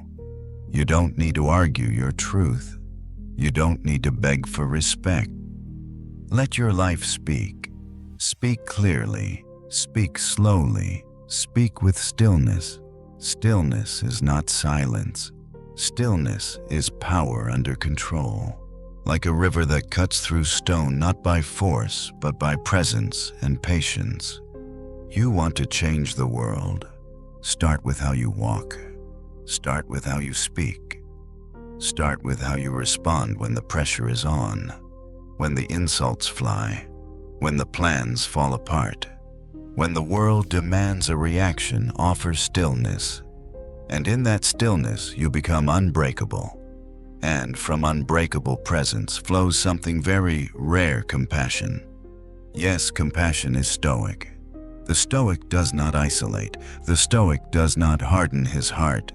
You don't need to argue your truth. You don't need to beg for respect. Let your life speak. Speak clearly. Speak slowly. Speak with stillness. Stillness is not silence. Stillness is power under control. Like a river that cuts through stone, not by force, but by presence and patience. You want to change the world. Start with how you walk. Start with how you speak. Start with how you respond when the pressure is on, when the insults fly, when the plans fall apart. When the world demands a reaction, offer stillness. And in that stillness, you become unbreakable. And from unbreakable presence flows something very rare: compassion. Yes, compassion is Stoic. The Stoic does not isolate. The Stoic does not harden his heart.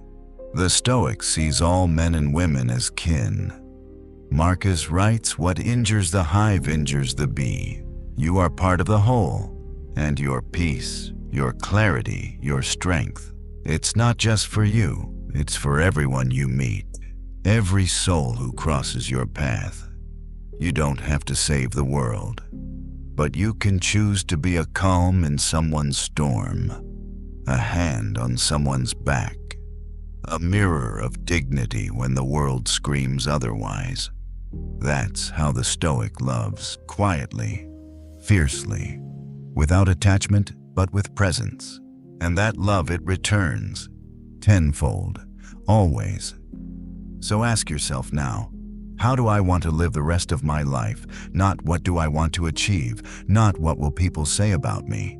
The Stoic sees all men and women as kin. Marcus writes, "What injures the hive injures the bee." You are part of the whole, and your peace, your clarity, your strength, it's not just for you, it's for everyone you meet, every soul who crosses your path. You don't have to save the world, but you can choose to be a calm in someone's storm, a hand on someone's back, a mirror of dignity when the world screams otherwise. That's how the Stoic loves, quietly, fiercely, without attachment, but with presence. And that love, it returns, tenfold, always. So ask yourself now, how do I want to live the rest of my life? Not what do I want to achieve, not what will people say about me,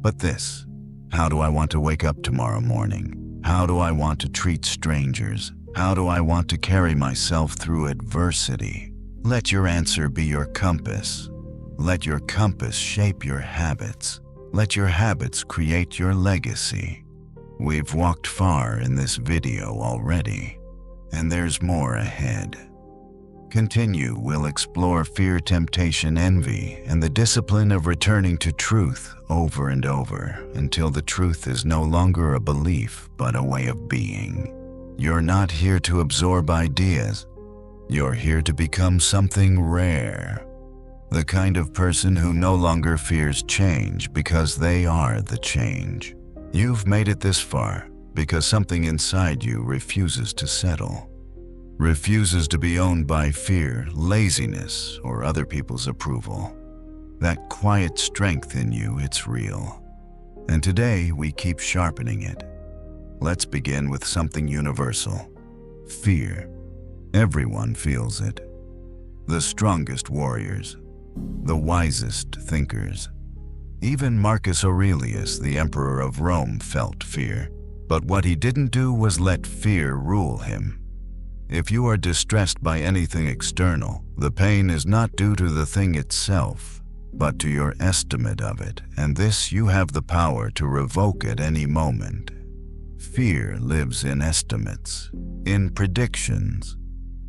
but this: how do I want to wake up tomorrow morning? How do I want to treat strangers? How do I want to carry myself through adversity? Let your answer be your compass. Let your compass shape your habits. Let your habits create your legacy. We've walked far in this video already, and there's more ahead. Continue, we'll explore fear, temptation, envy, and the discipline of returning to truth over and over until the truth is no longer a belief, but a way of being. You're not here to absorb ideas. You're here to become something rare. The kind of person who no longer fears change because they are the change. You've made it this far because something inside you refuses to settle. Refuses to be owned by fear, laziness, or other people's approval. That quiet strength in you, it's real. And today we keep sharpening it. Let's begin with something universal. Fear. Everyone feels it. The strongest warriors, the wisest thinkers. Even Marcus Aurelius, the emperor of Rome, felt fear. But what he didn't do was let fear rule him. If you are distressed by anything external, the pain is not due to the thing itself, but to your estimate of it, and this you have the power to revoke at any moment. Fear lives in estimates, in predictions.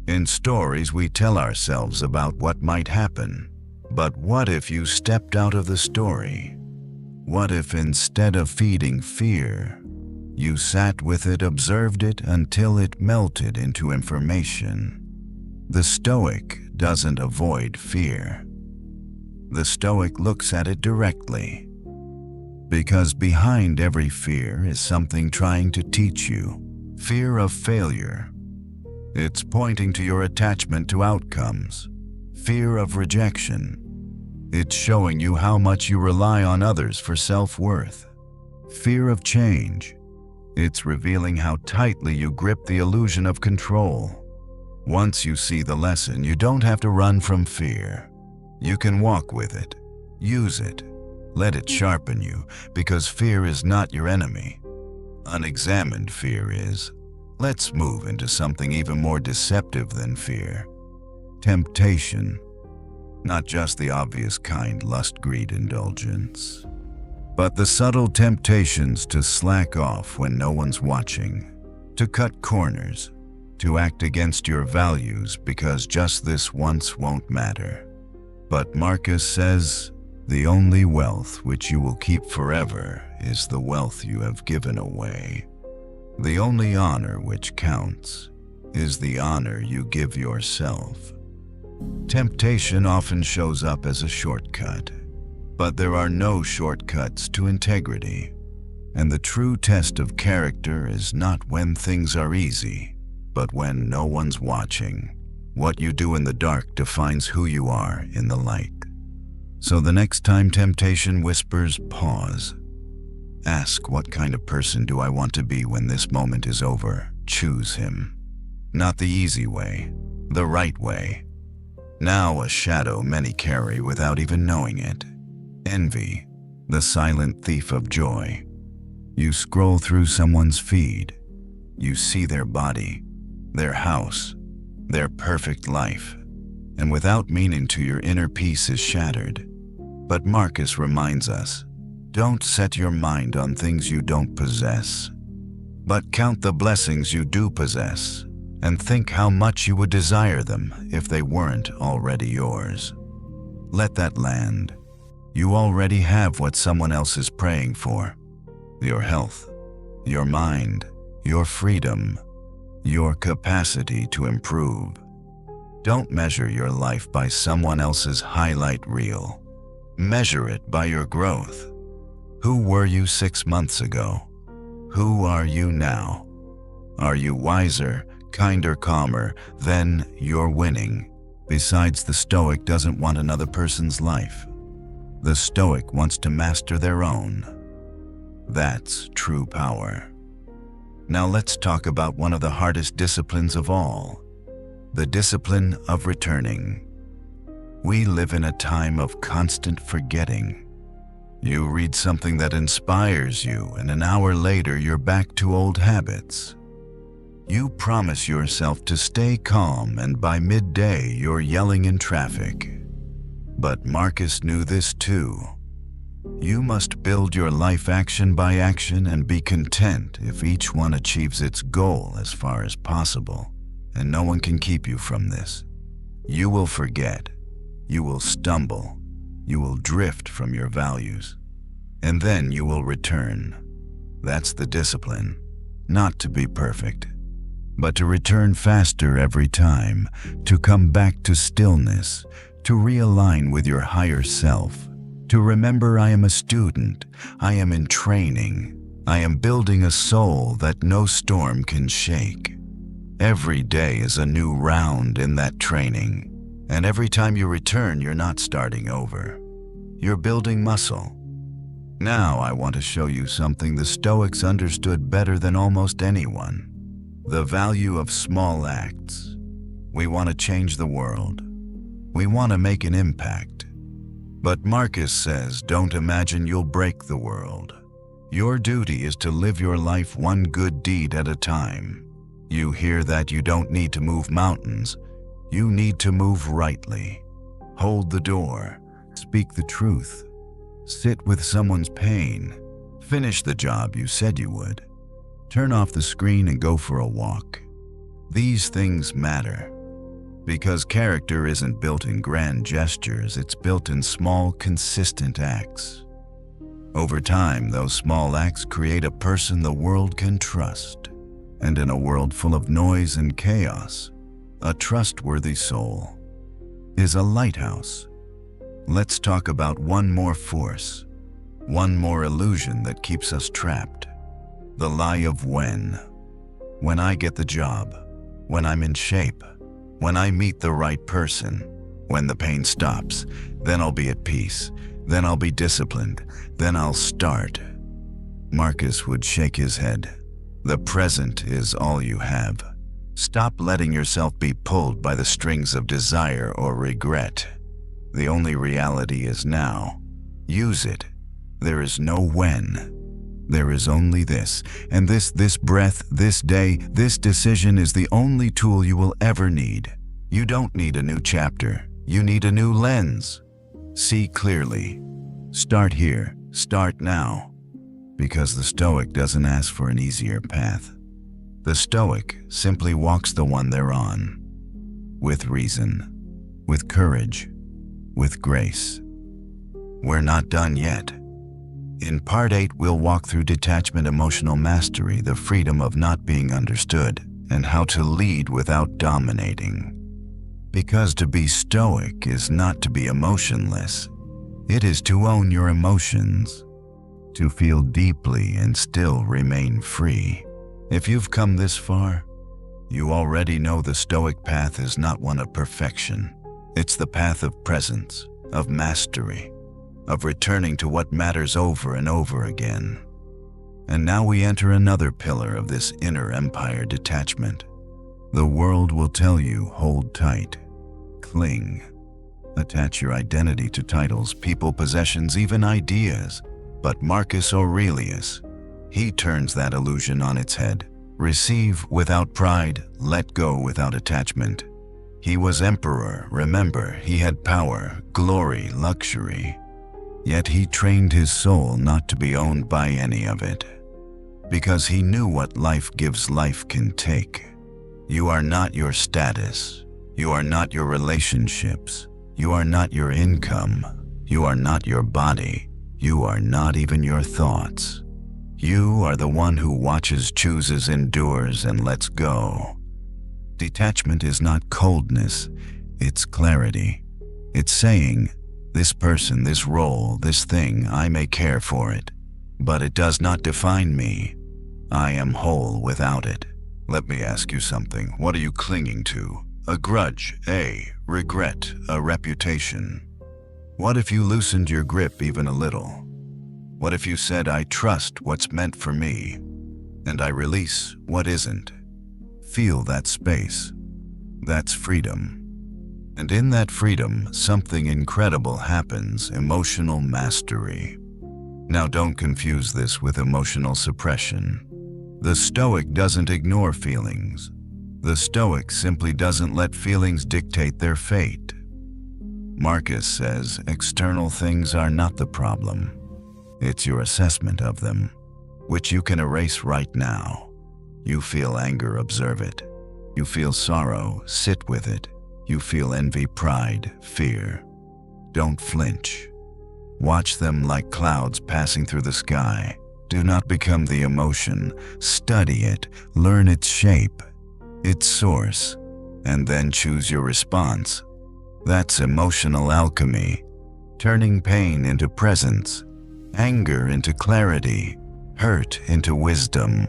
In stories we tell ourselves about what might happen. But what if you stepped out of the story? What if instead of feeding fear, you sat with it, observed it until it melted into information? The Stoic doesn't avoid fear. The Stoic looks at it directly. Because behind every fear is something trying to teach you. Fear of failure. It's pointing to your attachment to outcomes. Fear of rejection. It's showing you how much you rely on others for self-worth. Fear of change. It's revealing how tightly you grip the illusion of control. Once you see the lesson, you don't have to run from fear. You can walk with it, use it, let it sharpen you, because fear is not your enemy. Unexamined fear is. Let's move into something even more deceptive than fear. Temptation. Not just the obvious kind, lust, greed, indulgence, but the subtle temptations to slack off when no one's watching, to cut corners, to act against your values because just this once won't matter. But Marcus says, the only wealth which you will keep forever is the wealth you have given away. The only honor which counts is the honor you give yourself. Temptation often shows up as a shortcut, but there are no shortcuts to integrity. And the true test of character is not when things are easy, but when no one's watching. What you do in the dark defines who you are in the light. So the next time temptation whispers, pause. Ask, what kind of person do I want to be when this moment is over? Choose him. Not the easy way, the right way. Now a shadow many carry without even knowing it. Envy, the silent thief of joy. You scroll through someone's feed. You see their body, their house, their perfect life, and without meaning to, your inner peace is shattered. But Marcus reminds us, don't set your mind on things you don't possess, but count the blessings you do possess, and think how much you would desire them if they weren't already yours. Let that land. You already have what someone else is praying for. Your health, your mind, your freedom, your capacity to improve. Don't measure your life by someone else's highlight reel. Measure it by your growth. Who were you 6 months ago? Who are you now? Are you wiser, kinder, calmer? Then you're winning. Besides, the Stoic doesn't want another person's life. The Stoic wants to master their own. That's true power. Now let's talk about one of the hardest disciplines of all, the discipline of returning. We live in a time of constant forgetting. You read something that inspires you, and an hour later you're back to old habits. You promise yourself to stay calm, and by midday you're yelling in traffic. But Marcus knew this too. You must build your life action by action and be content if each one achieves its goal as far as possible, and no one can keep you from this. You will forget, you will stumble, you will drift from your values, and then you will return. That's the discipline, not to be perfect, but to return faster every time, to come back to stillness, to realign with your higher self. To remember, I am a student, I am in training, I am building a soul that no storm can shake. Every day is a new round in that training, and every time you return, you're not starting over. You're building muscle. Now I want to show you something the Stoics understood better than almost anyone. The value of small acts. We want to change the world. We want to make an impact. But Marcus says, don't imagine you'll break the world. Your duty is to live your life one good deed at a time. You hear that you don't need to move mountains. You need to move rightly. Hold the door. Speak the truth. Sit with someone's pain. Finish the job you said you would. Turn off the screen and go for a walk. These things matter. Because character isn't built in grand gestures, it's built in small, consistent acts. Over time, those small acts create a person the world can trust. And in a world full of noise and chaos, a trustworthy soul is a lighthouse. Let's talk about one more force, one more illusion that keeps us trapped. The lie of when. When I get the job, when I'm in shape, when I meet the right person, when the pain stops, then I'll be at peace, then I'll be disciplined, then I'll start. Marcus would shake his head. The present is all you have. Stop letting yourself be pulled by the strings of desire or regret. The only reality is now. Use it. There is no when. There is only this, and this breath, this day, this decision is the only tool you will ever need. You don't need a new chapter. You need a new lens. See clearly. Start here. Start now. Because the Stoic doesn't ask for an easier path. The Stoic simply walks the one they're on. With reason. With courage. With grace. We're not done yet. In Part 8, we'll walk through detachment, emotional mastery, the freedom of not being understood, and how to lead without dominating. Because to be Stoic is not to be emotionless. It is to own your emotions, to feel deeply and still remain free. If you've come this far, you already know the Stoic path is not one of perfection. It's the path of presence, of mastery, of returning to what matters over and over again. And now we enter another pillar of this inner empire, detachment. The world will tell you, hold tight, cling, attach your identity to titles, people, possessions, even ideas. But Marcus Aurelius, he turns that illusion on its head. Receive without pride, let go without attachment. He was emperor, remember, he had power, glory, luxury. Yet he trained his soul not to be owned by any of it. Because he knew what life gives, life can take. You are not your status. You are not your relationships. You are not your income. You are not your body. You are not even your thoughts. You are the one who watches, chooses, endures, and lets go. Detachment is not coldness, it's clarity. It's saying, this person, this role, this thing, I may care for it, but it does not define me. I am whole without it. Let me ask you something. What are you clinging to? A grudge, a regret, a reputation. What if you loosened your grip even a little? What if you said, I trust what's meant for me, and I release what isn't? Feel that space. That's freedom. And in that freedom, something incredible happens, emotional mastery. Now don't confuse this with emotional suppression. The Stoic doesn't ignore feelings. The Stoic simply doesn't let feelings dictate their fate. Marcus says external things are not the problem. It's your assessment of them, which you can erase right now. You feel anger, observe it. You feel sorrow, sit with it. You feel envy, pride, fear. Don't flinch. Watch them like clouds passing through the sky. Do not become the emotion. Study it, learn its shape, its source, and then choose your response. That's emotional alchemy, turning pain into presence, anger into clarity, hurt into wisdom.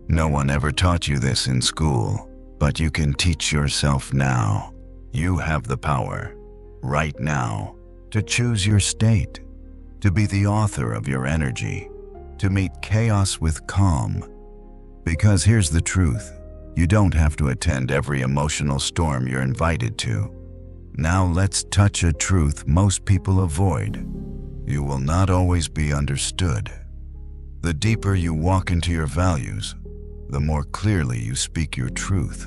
No one ever taught you this in school, but you can teach yourself now. You have the power, right now, to choose your state, to be the author of your energy, to meet chaos with calm. Because here's the truth, You don't have to attend every emotional storm you're invited to. Now let's touch a truth most people avoid. You will not always be understood. The deeper you walk into your values, the more clearly you speak your truth.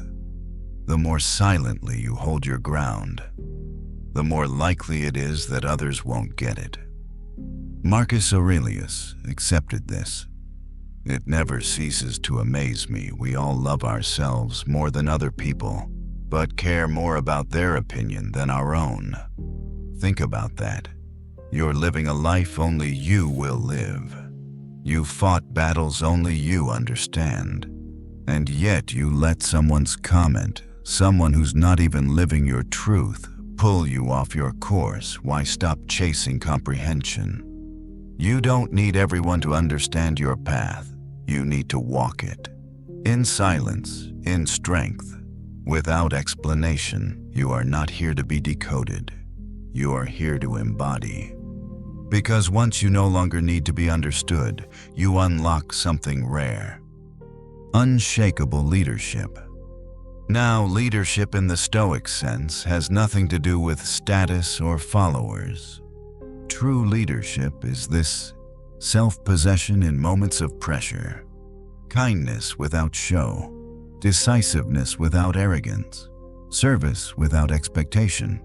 The more silently you hold your ground, the more likely it is that others won't get it. Marcus Aurelius accepted this. It never ceases to amaze me. We all love ourselves more than other people, but care more about their opinion than our own. Think about that. You're living a life only you will live. You fought battles only you understand. And yet you let someone's comment, someone who's not even living your truth, pull you off your course. Why stop chasing comprehension? You don't need everyone to understand your path. You need to walk it. In silence, in strength, without explanation. You are not here to be decoded. You are here to embody. Because once you no longer need to be understood, you unlock something rare. Unshakable leadership. Now, leadership in the Stoic sense has nothing to do with status or followers. True leadership is this: self-possession in moments of pressure, kindness without show, decisiveness without arrogance, service without expectation.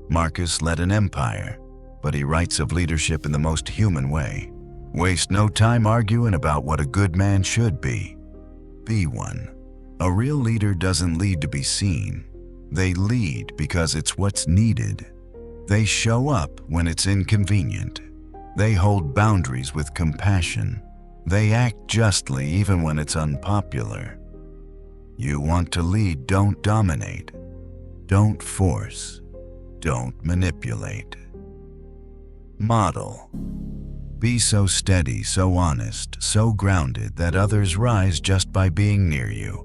Marcus led an empire, but he writes of leadership in the most human way. Waste no time arguing about what a good man should be. Be one. A real leader doesn't lead to be seen. They lead because it's what's needed. They show up when it's inconvenient. They hold boundaries with compassion. They act justly even when it's unpopular. You want to lead, don't dominate. Don't force. Don't manipulate. Model. Be so steady, so honest, so grounded that others rise just by being near you.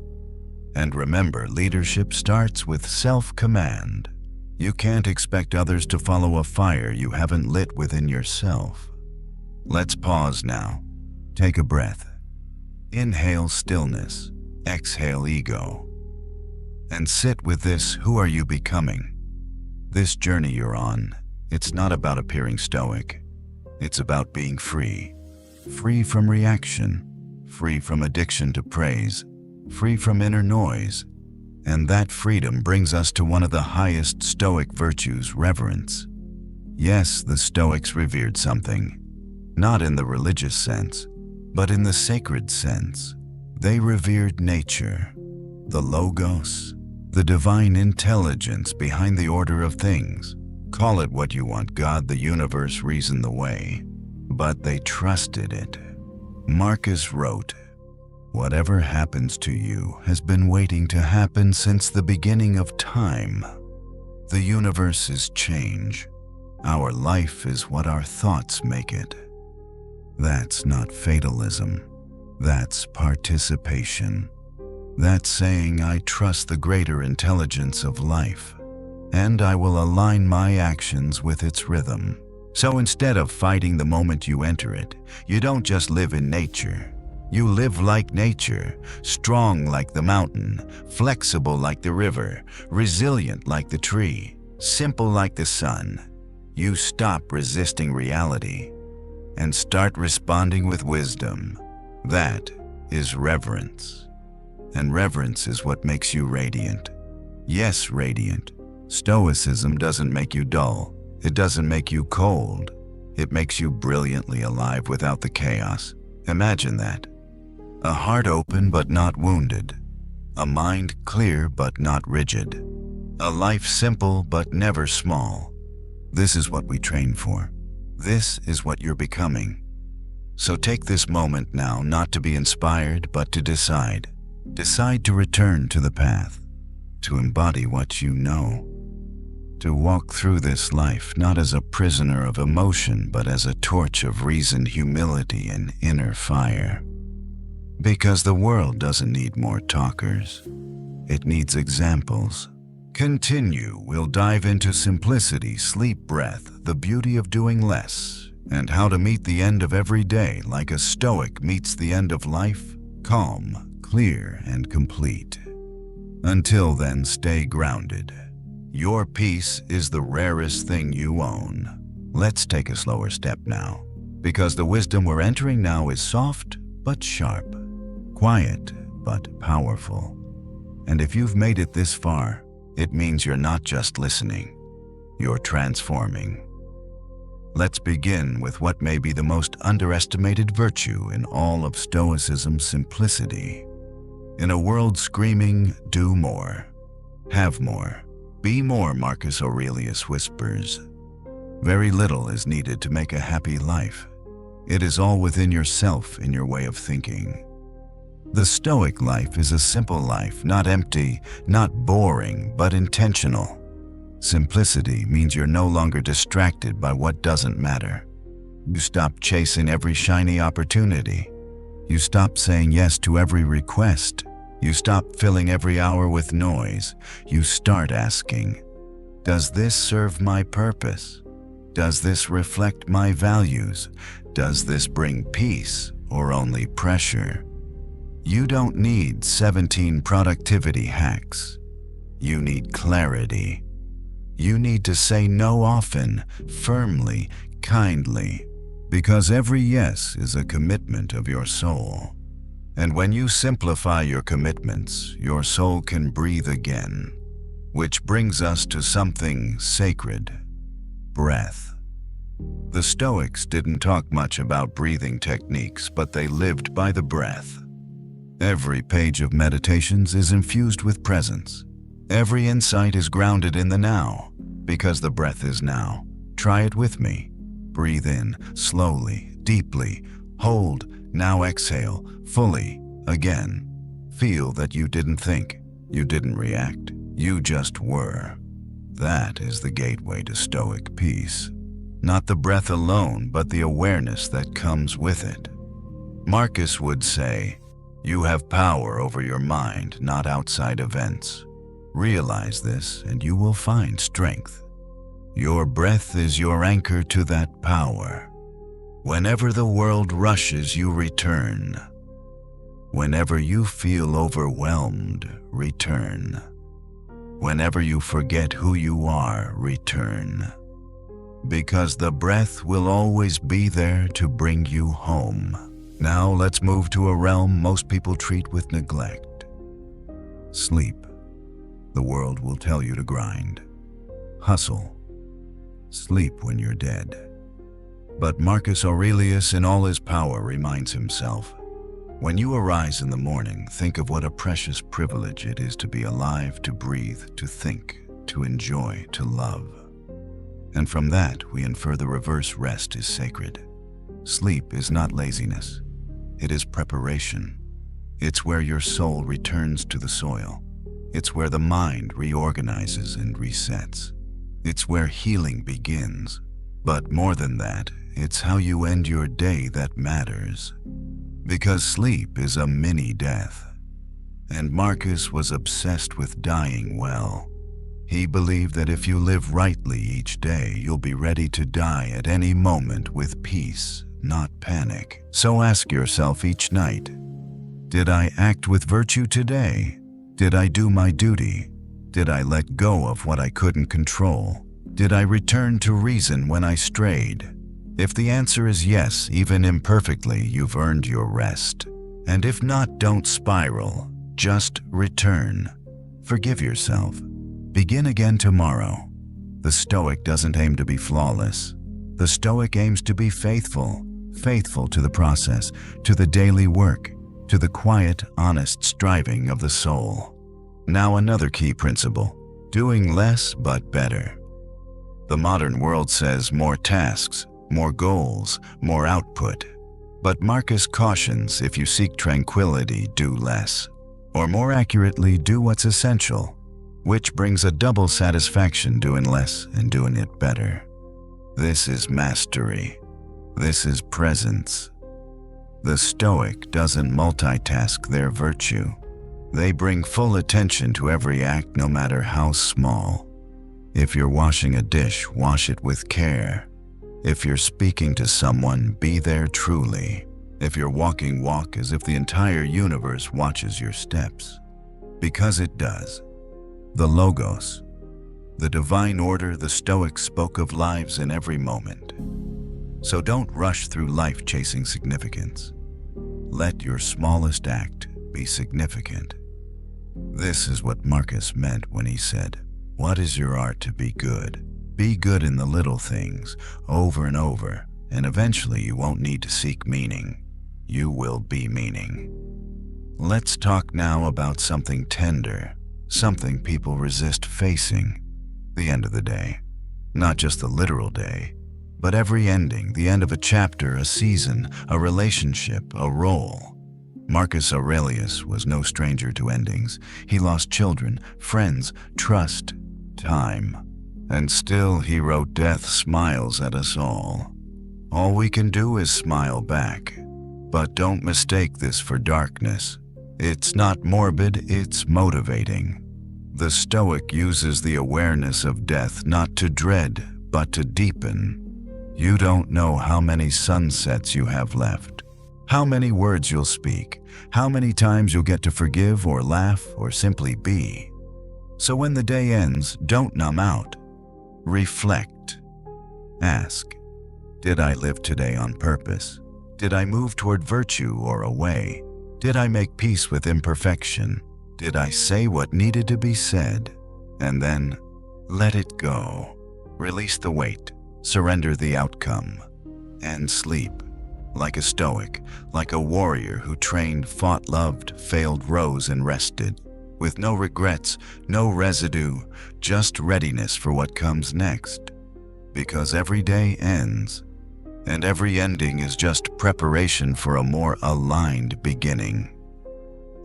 And remember, leadership starts with self-command. You can't expect others to follow a fire you haven't lit within yourself. Let's pause now. Take a breath. Inhale stillness. Exhale ego. And sit with this: who are you becoming? This journey you're on, it's not about appearing stoic. It's about being free. Free from reaction. Free from addiction to praise. Free from inner noise. And that freedom brings us to one of the highest Stoic virtues: reverence. Yes, the Stoics revered something. Not in the religious sense, but in the sacred sense. They revered nature, the logos, the divine intelligence behind the order of things. Call it what you want: God, the universe, reason, the way. But they trusted it. Marcus wrote, "Whatever happens to you has been waiting to happen since the beginning of time." The universe is change. Our life is what our thoughts make it. That's not fatalism. That's participation. That's saying, I trust the greater intelligence of life, and I will align my actions with its rhythm. So instead of fighting the moment you enter it, you don't just live in nature. You live like nature, strong like the mountain, flexible like the river, resilient like the tree, simple like the sun. You stop resisting reality and start responding with wisdom. That is reverence. And reverence is what makes you radiant. Yes, radiant. Stoicism doesn't make you dull. It doesn't make you cold. It makes you brilliantly alive without the chaos. Imagine that. A heart open but not wounded. A mind clear but not rigid. A life simple but never small. This is what we train for. This is what you're becoming. So take this moment now not to be inspired but to decide. Decide to return to the path. To embody what you know. To walk through this life not as a prisoner of emotion but as a torch of reason, humility, and inner fire. Because the world doesn't need more talkers. It needs examples. Continue. We'll dive into simplicity, sleep, breath, the beauty of doing less, and how to meet the end of every day like a Stoic meets the end of life, calm, clear, and complete. Until then, stay grounded. Your peace is the rarest thing you own. Let's take a slower step now, because the wisdom we're entering now is soft but sharp, quiet but powerful. And if you've made it this far, it means you're not just listening, you're transforming. Let's begin with what may be the most underestimated virtue in all of Stoicism: simplicity. In a world screaming, do more, have more, be more, Marcus Aurelius whispers, very little is needed to make a happy life. It is all within yourself, in your way of thinking. The Stoic life is a simple life, not empty, not boring, but intentional. Simplicity means you're no longer distracted by what doesn't matter. You stop chasing every shiny opportunity. You stop saying yes to every request. You stop filling every hour with noise. You start asking, does this serve my purpose? Does this reflect my values? Does this bring peace or only pressure? You don't need 17 productivity hacks. You need clarity. You need to say no often, firmly, kindly, because every yes is a commitment of your soul. And when you simplify your commitments, your soul can breathe again, which brings us to something sacred: breath. The Stoics didn't talk much about breathing techniques, but they lived by the breath. Every page of Meditations is infused with presence. Every insight is grounded in the now, because the breath is now. Try it with me. Breathe in, slowly, deeply. Hold, now exhale, fully, again. Feel that you didn't think, you didn't react, you just were. That is the gateway to Stoic peace. Not the breath alone, but the awareness that comes with it. Marcus would say, you have power over your mind, not outside events. Realize this, and you will find strength. Your breath is your anchor to that power. Whenever the world rushes, you return. Whenever you feel overwhelmed, return. Whenever you forget who you are, return. Because the breath will always be there to bring you home. Now let's move to a realm most people treat with neglect: sleep. The world will tell you to grind, hustle, sleep when you're dead. But Marcus Aurelius, in all his power, reminds himself, when you arise in the morning, think of what a precious privilege it is to be alive, to breathe, to think, to enjoy, to love. And from that, we infer the reverse: rest is sacred. Sleep is not laziness. It is preparation. It's where your soul returns to the soil. It's where the mind reorganizes and resets. It's where healing begins. But more than that, it's how you end your day that matters. Because sleep is a mini-death. And Marcus was obsessed with dying well. He believed that if you live rightly each day, you'll be ready to die at any moment with peace, not panic. So ask yourself each night, did I act with virtue today? Did I do my duty? Did I let go of what I couldn't control? Did I return to reason when I strayed? If the answer is yes, even imperfectly, you've earned your rest. And if not, don't spiral. Just return. Forgive yourself. Begin again tomorrow. The Stoic doesn't aim to be flawless. The Stoic aims to be faithful. Faithful to the process, to the daily work, to the quiet, honest striving of the soul. Now another key principle: doing less but better. The modern world says more tasks, more goals, more output. But Marcus cautions, if you seek tranquility, do less. Or more accurately, do what's essential, which brings a double satisfaction, doing less and doing it better. This is mastery. This is presence. The Stoic doesn't multitask their virtue. They bring full attention to every act, no matter how small. If you're washing a dish, wash it with care. If you're speaking to someone, be there truly. If you're walking, walk as if the entire universe watches your steps. Because it does. The Logos, the divine order the Stoics spoke of, lives in every moment. So don't rush through life chasing significance. Let your smallest act be significant. This is what Marcus meant when he said, "What is your art to be good? Be good in the little things, over and over, and eventually you won't need to seek meaning. You will be meaning." Let's talk now about something tender, something people resist facing: the end of the day. Not just the literal day, but every ending, the end of a chapter, a season, a relationship, a role. Marcus Aurelius was no stranger to endings. He lost children, friends, trust, time. And still he wrote, "Death smiles at us all." All we can do is smile back. But don't mistake this for darkness. It's not morbid, it's motivating. The Stoic uses the awareness of death not to dread, but to deepen. You don't know how many sunsets you have left, how many words you'll speak, how many times you'll get to forgive or laugh or simply be. So when the day ends, don't numb out. Reflect. Ask, did I live today on purpose? Did I move toward virtue or away? Did I make peace with imperfection? Did I say what needed to be said? And then, let it go. Release the weight, surrender the outcome, and sleep. Like a Stoic, like a warrior who trained, fought, loved, failed, rose, and rested. With no regrets, no residue, just readiness for what comes next. Because every day ends, and every ending is just preparation for a more aligned beginning.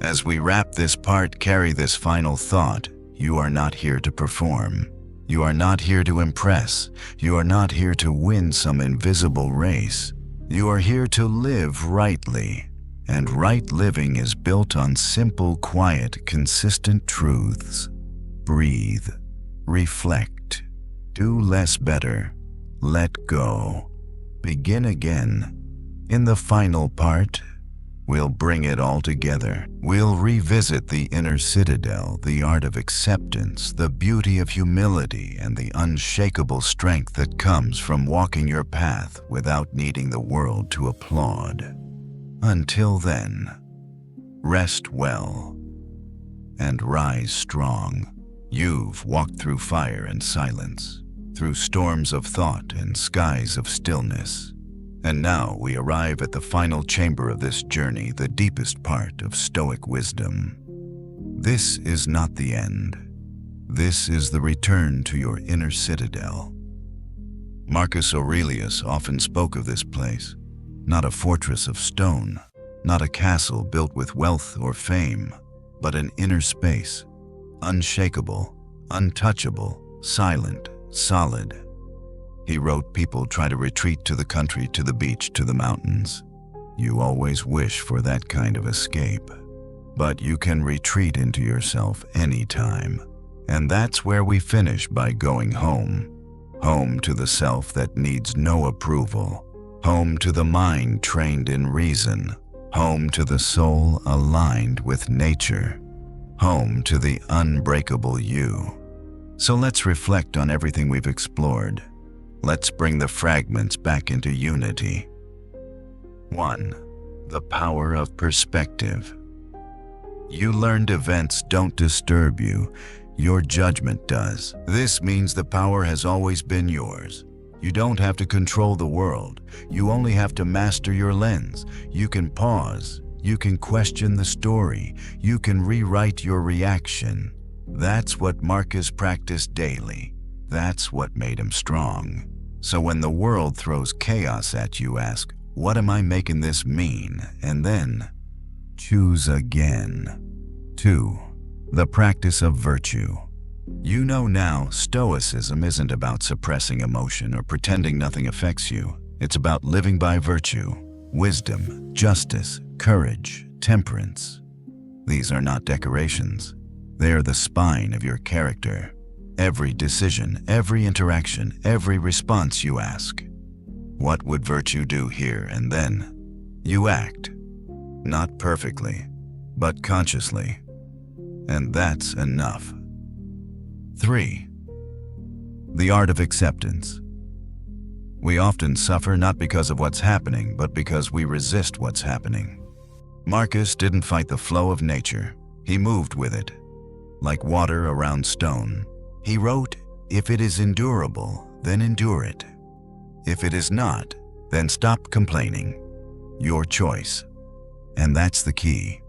As we wrap this part, carry this final thought: you are not here to perform. You are not here to impress. You are not here to win some invisible race. You are here to live rightly. And right living is built on simple, quiet, consistent truths. Breathe. Reflect. Do less better. Let go. Begin again. In the final part, we'll bring it all together. We'll revisit the inner citadel, the art of acceptance, the beauty of humility, and the unshakable strength that comes from walking your path without needing the world to applaud. Until then, rest well and rise strong. You've walked through fire and silence, through storms of thought and skies of stillness. And now we arrive at the final chamber of this journey, the deepest part of Stoic wisdom. This is not the end. This is the return to your inner citadel. Marcus Aurelius often spoke of this place, not a fortress of stone, not a castle built with wealth or fame, but an inner space, unshakable, untouchable, silent, solid. He wrote, "People try to retreat to the country, to the beach, to the mountains. You always wish for that kind of escape. But you can retreat into yourself anytime. And that's where we finish, by going home. Home to the self that needs no approval. Home to the mind trained in reason. Home to the soul aligned with nature. Home to the unbreakable you." So let's reflect on everything we've explored. Let's bring the fragments back into unity. 1. The power of perspective. You learned events don't disturb you. Your judgment does. This means the power has always been yours. You don't have to control the world. You only have to master your lens. You can pause. You can question the story. You can rewrite your reaction. That's what Marcus practiced daily. That's what made him strong. So when the world throws chaos at you, ask, what am I making this mean? And then, choose again. 2. The practice of virtue. You know now, Stoicism isn't about suppressing emotion or pretending nothing affects you. It's about living by virtue, wisdom, justice, courage, temperance. These are not decorations. They are the spine of your character. Every decision, every interaction, every response you ask, what would virtue do here? And then you act. Not perfectly, but consciously. and that's enough. 3. The art of acceptance. We often suffer not because of what's happening, but because we resist what's happening. Marcus didn't fight the flow of nature. He moved with it, like water around stone. He wrote, "If it is endurable, then endure it. If it is not, then stop complaining." Your choice. And that's the key.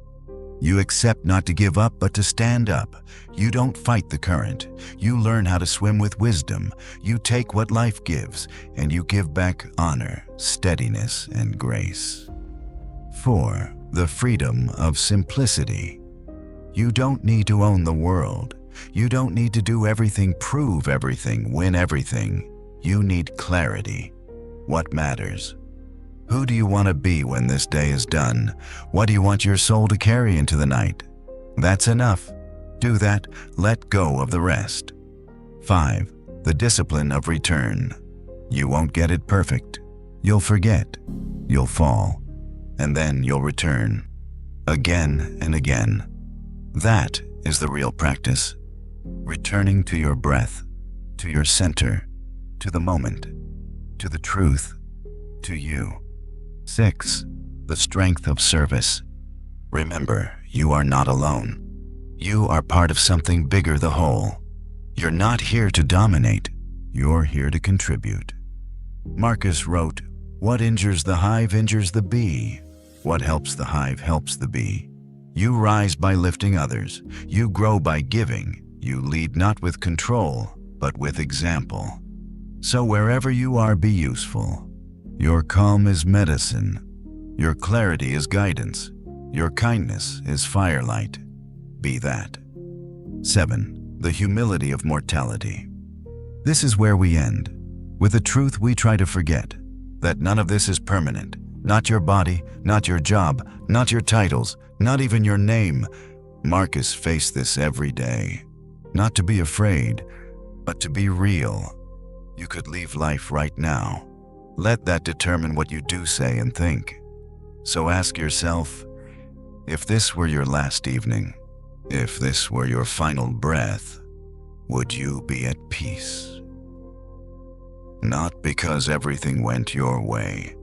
You accept not to give up, but to stand up. You don't fight the current. You learn how to swim with wisdom. You take what life gives, and you give back honor, steadiness, and grace. 4. The freedom of simplicity. You don't need to own the world. You don't need to do everything, prove everything, win everything. You need clarity. What matters? Who do you want to be when this day is done? What do you want your soul to carry into the night? That's enough. Do that. Let go of the rest. 5. The discipline of return. You won't get it perfect. You'll forget. You'll fall. And then you'll return. Again and again. That is the real practice. Returning to your breath, to your center, to the moment, to the truth, to you. 6. The strength of service. Remember, you are not alone. You are part of something bigger, the whole. You're not here to dominate. You're here to contribute. Marcus wrote, "What injures the hive injures the bee. What helps the hive helps the bee." You rise by lifting others. You grow by giving. You lead not with control, but with example. So wherever you are, be useful. Your calm is medicine. Your clarity is guidance. Your kindness is firelight. Be that. 7. The humility of mortality. This is where we end, with the truth we try to forget, that none of this is permanent. Not your body, not your job, not your titles, not even your name. Marcus faced this every day. Not to be afraid, but to be real. You could leave life right now. Let that determine what you do say and think. So ask yourself, if this were your last evening, if this were your final breath, would you be at peace? Not because everything went your way,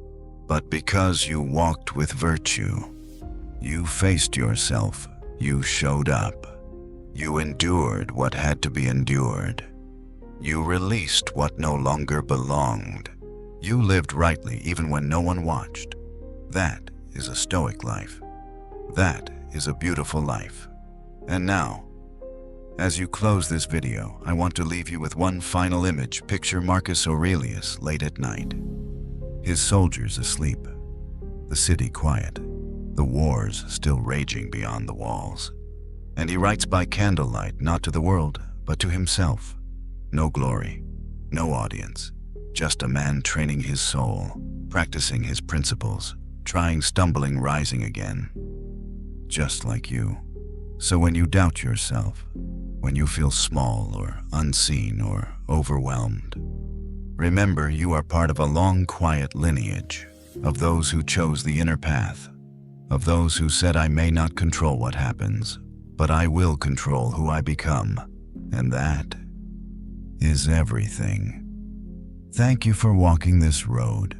but because you walked with virtue. You faced yourself. You showed up. You endured what had to be endured. You released what no longer belonged. You lived rightly even when no one watched. That is a Stoic life. That is a beautiful life. And now, as you close this video, I want to leave you with one final image. Picture Marcus Aurelius late at night. His soldiers asleep. The city quiet. The wars still raging beyond the walls. And he writes by candlelight, not to the world, but to himself. No glory, no audience. Just a man training his soul, practicing his principles, trying, stumbling, rising again. Just like you. So when you doubt yourself, when you feel small or unseen or overwhelmed, remember you are part of a long, quiet lineage of those who chose the inner path, of those who said, "I may not control what happens, but I will control who I become." And that is everything. Thank you for walking this road.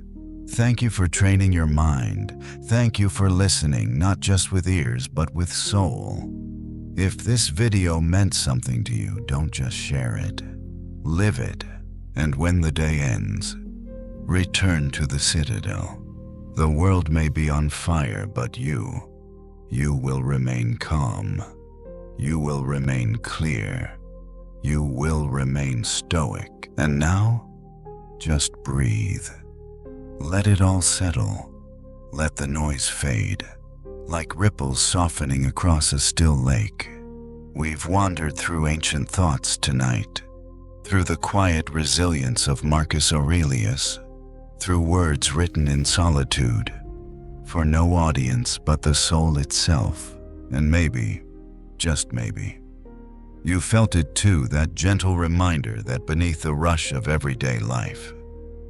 Thank you for training your mind. Thank you for listening, not just with ears, but with soul. If this video meant something to you, don't just share it. Live it. And when the day ends, return to the citadel. The world may be on fire, but you will remain calm. You will remain clear. You will remain stoic. And now, just breathe. Let it all settle. Let the noise fade. Like ripples softening across a still lake. We've wandered through ancient thoughts tonight. Through the quiet resilience of Marcus Aurelius. Through words written in solitude. For no audience but the soul itself. And maybe, just maybe, you felt it too, that gentle reminder that beneath the rush of everyday life,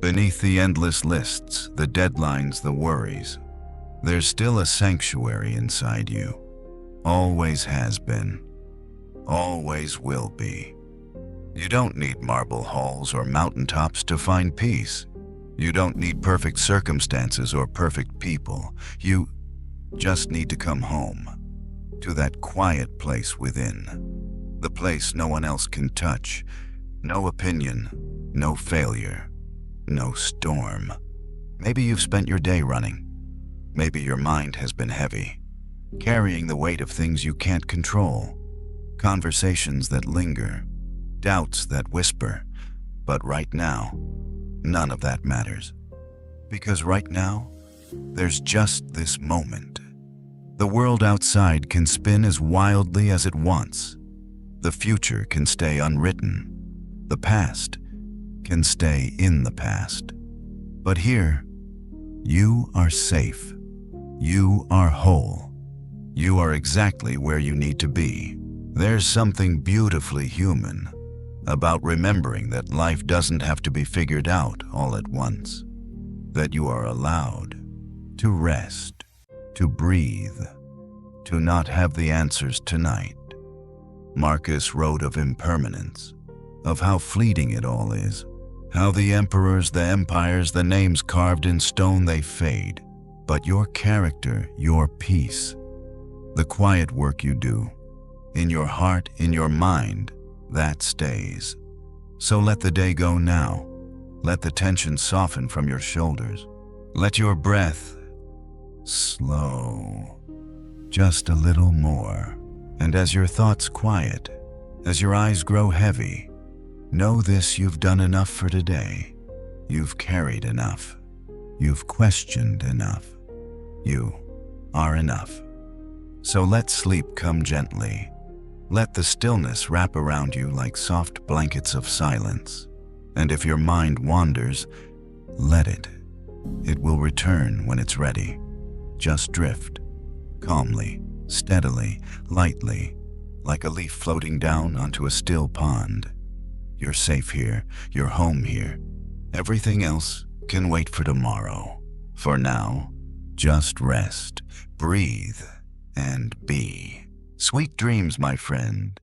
beneath the endless lists, the deadlines, the worries, there's still a sanctuary inside you. Always has been. always will be. You don't need marble halls or mountaintops to find peace. You don't need perfect circumstances or perfect people. You just need to come home, to that quiet place within, the place no one else can touch. No opinion, no failure, no storm. Maybe you've spent your day running. Maybe your mind has been heavy, carrying the weight of things you can't control, conversations that linger, doubts that whisper. But right now, none of that matters. Because right now, there's just this moment. The world outside can spin as wildly as it wants. The future can stay unwritten. The past can stay in the past. But here, you are safe. You are whole. You are exactly where you need to be. There's something beautifully human about remembering that life doesn't have to be figured out all at once. That you are allowed to rest, to breathe, to not have the answers tonight. Marcus wrote of impermanence, of how fleeting it all is, how the emperors, the empires, the names carved in stone, they fade. But your character, your peace, the quiet work you do, in your heart, in your mind, that stays. So let the day go now. Let the tension soften from your shoulders. Let your breath slow just a little more. And as your thoughts quiet, as your eyes grow heavy, know this: you've done enough for today. You've carried enough. You've questioned enough. You are enough. So let sleep come gently. Let the stillness wrap around you like soft blankets of silence. And if your mind wanders, let it. It will return when it's ready. Just drift, calmly, steadily, lightly, like a leaf floating down onto a still pond. You're safe here. You're home here. Everything else can wait for tomorrow. For now, just rest, breathe, and be. Sweet dreams, my friend.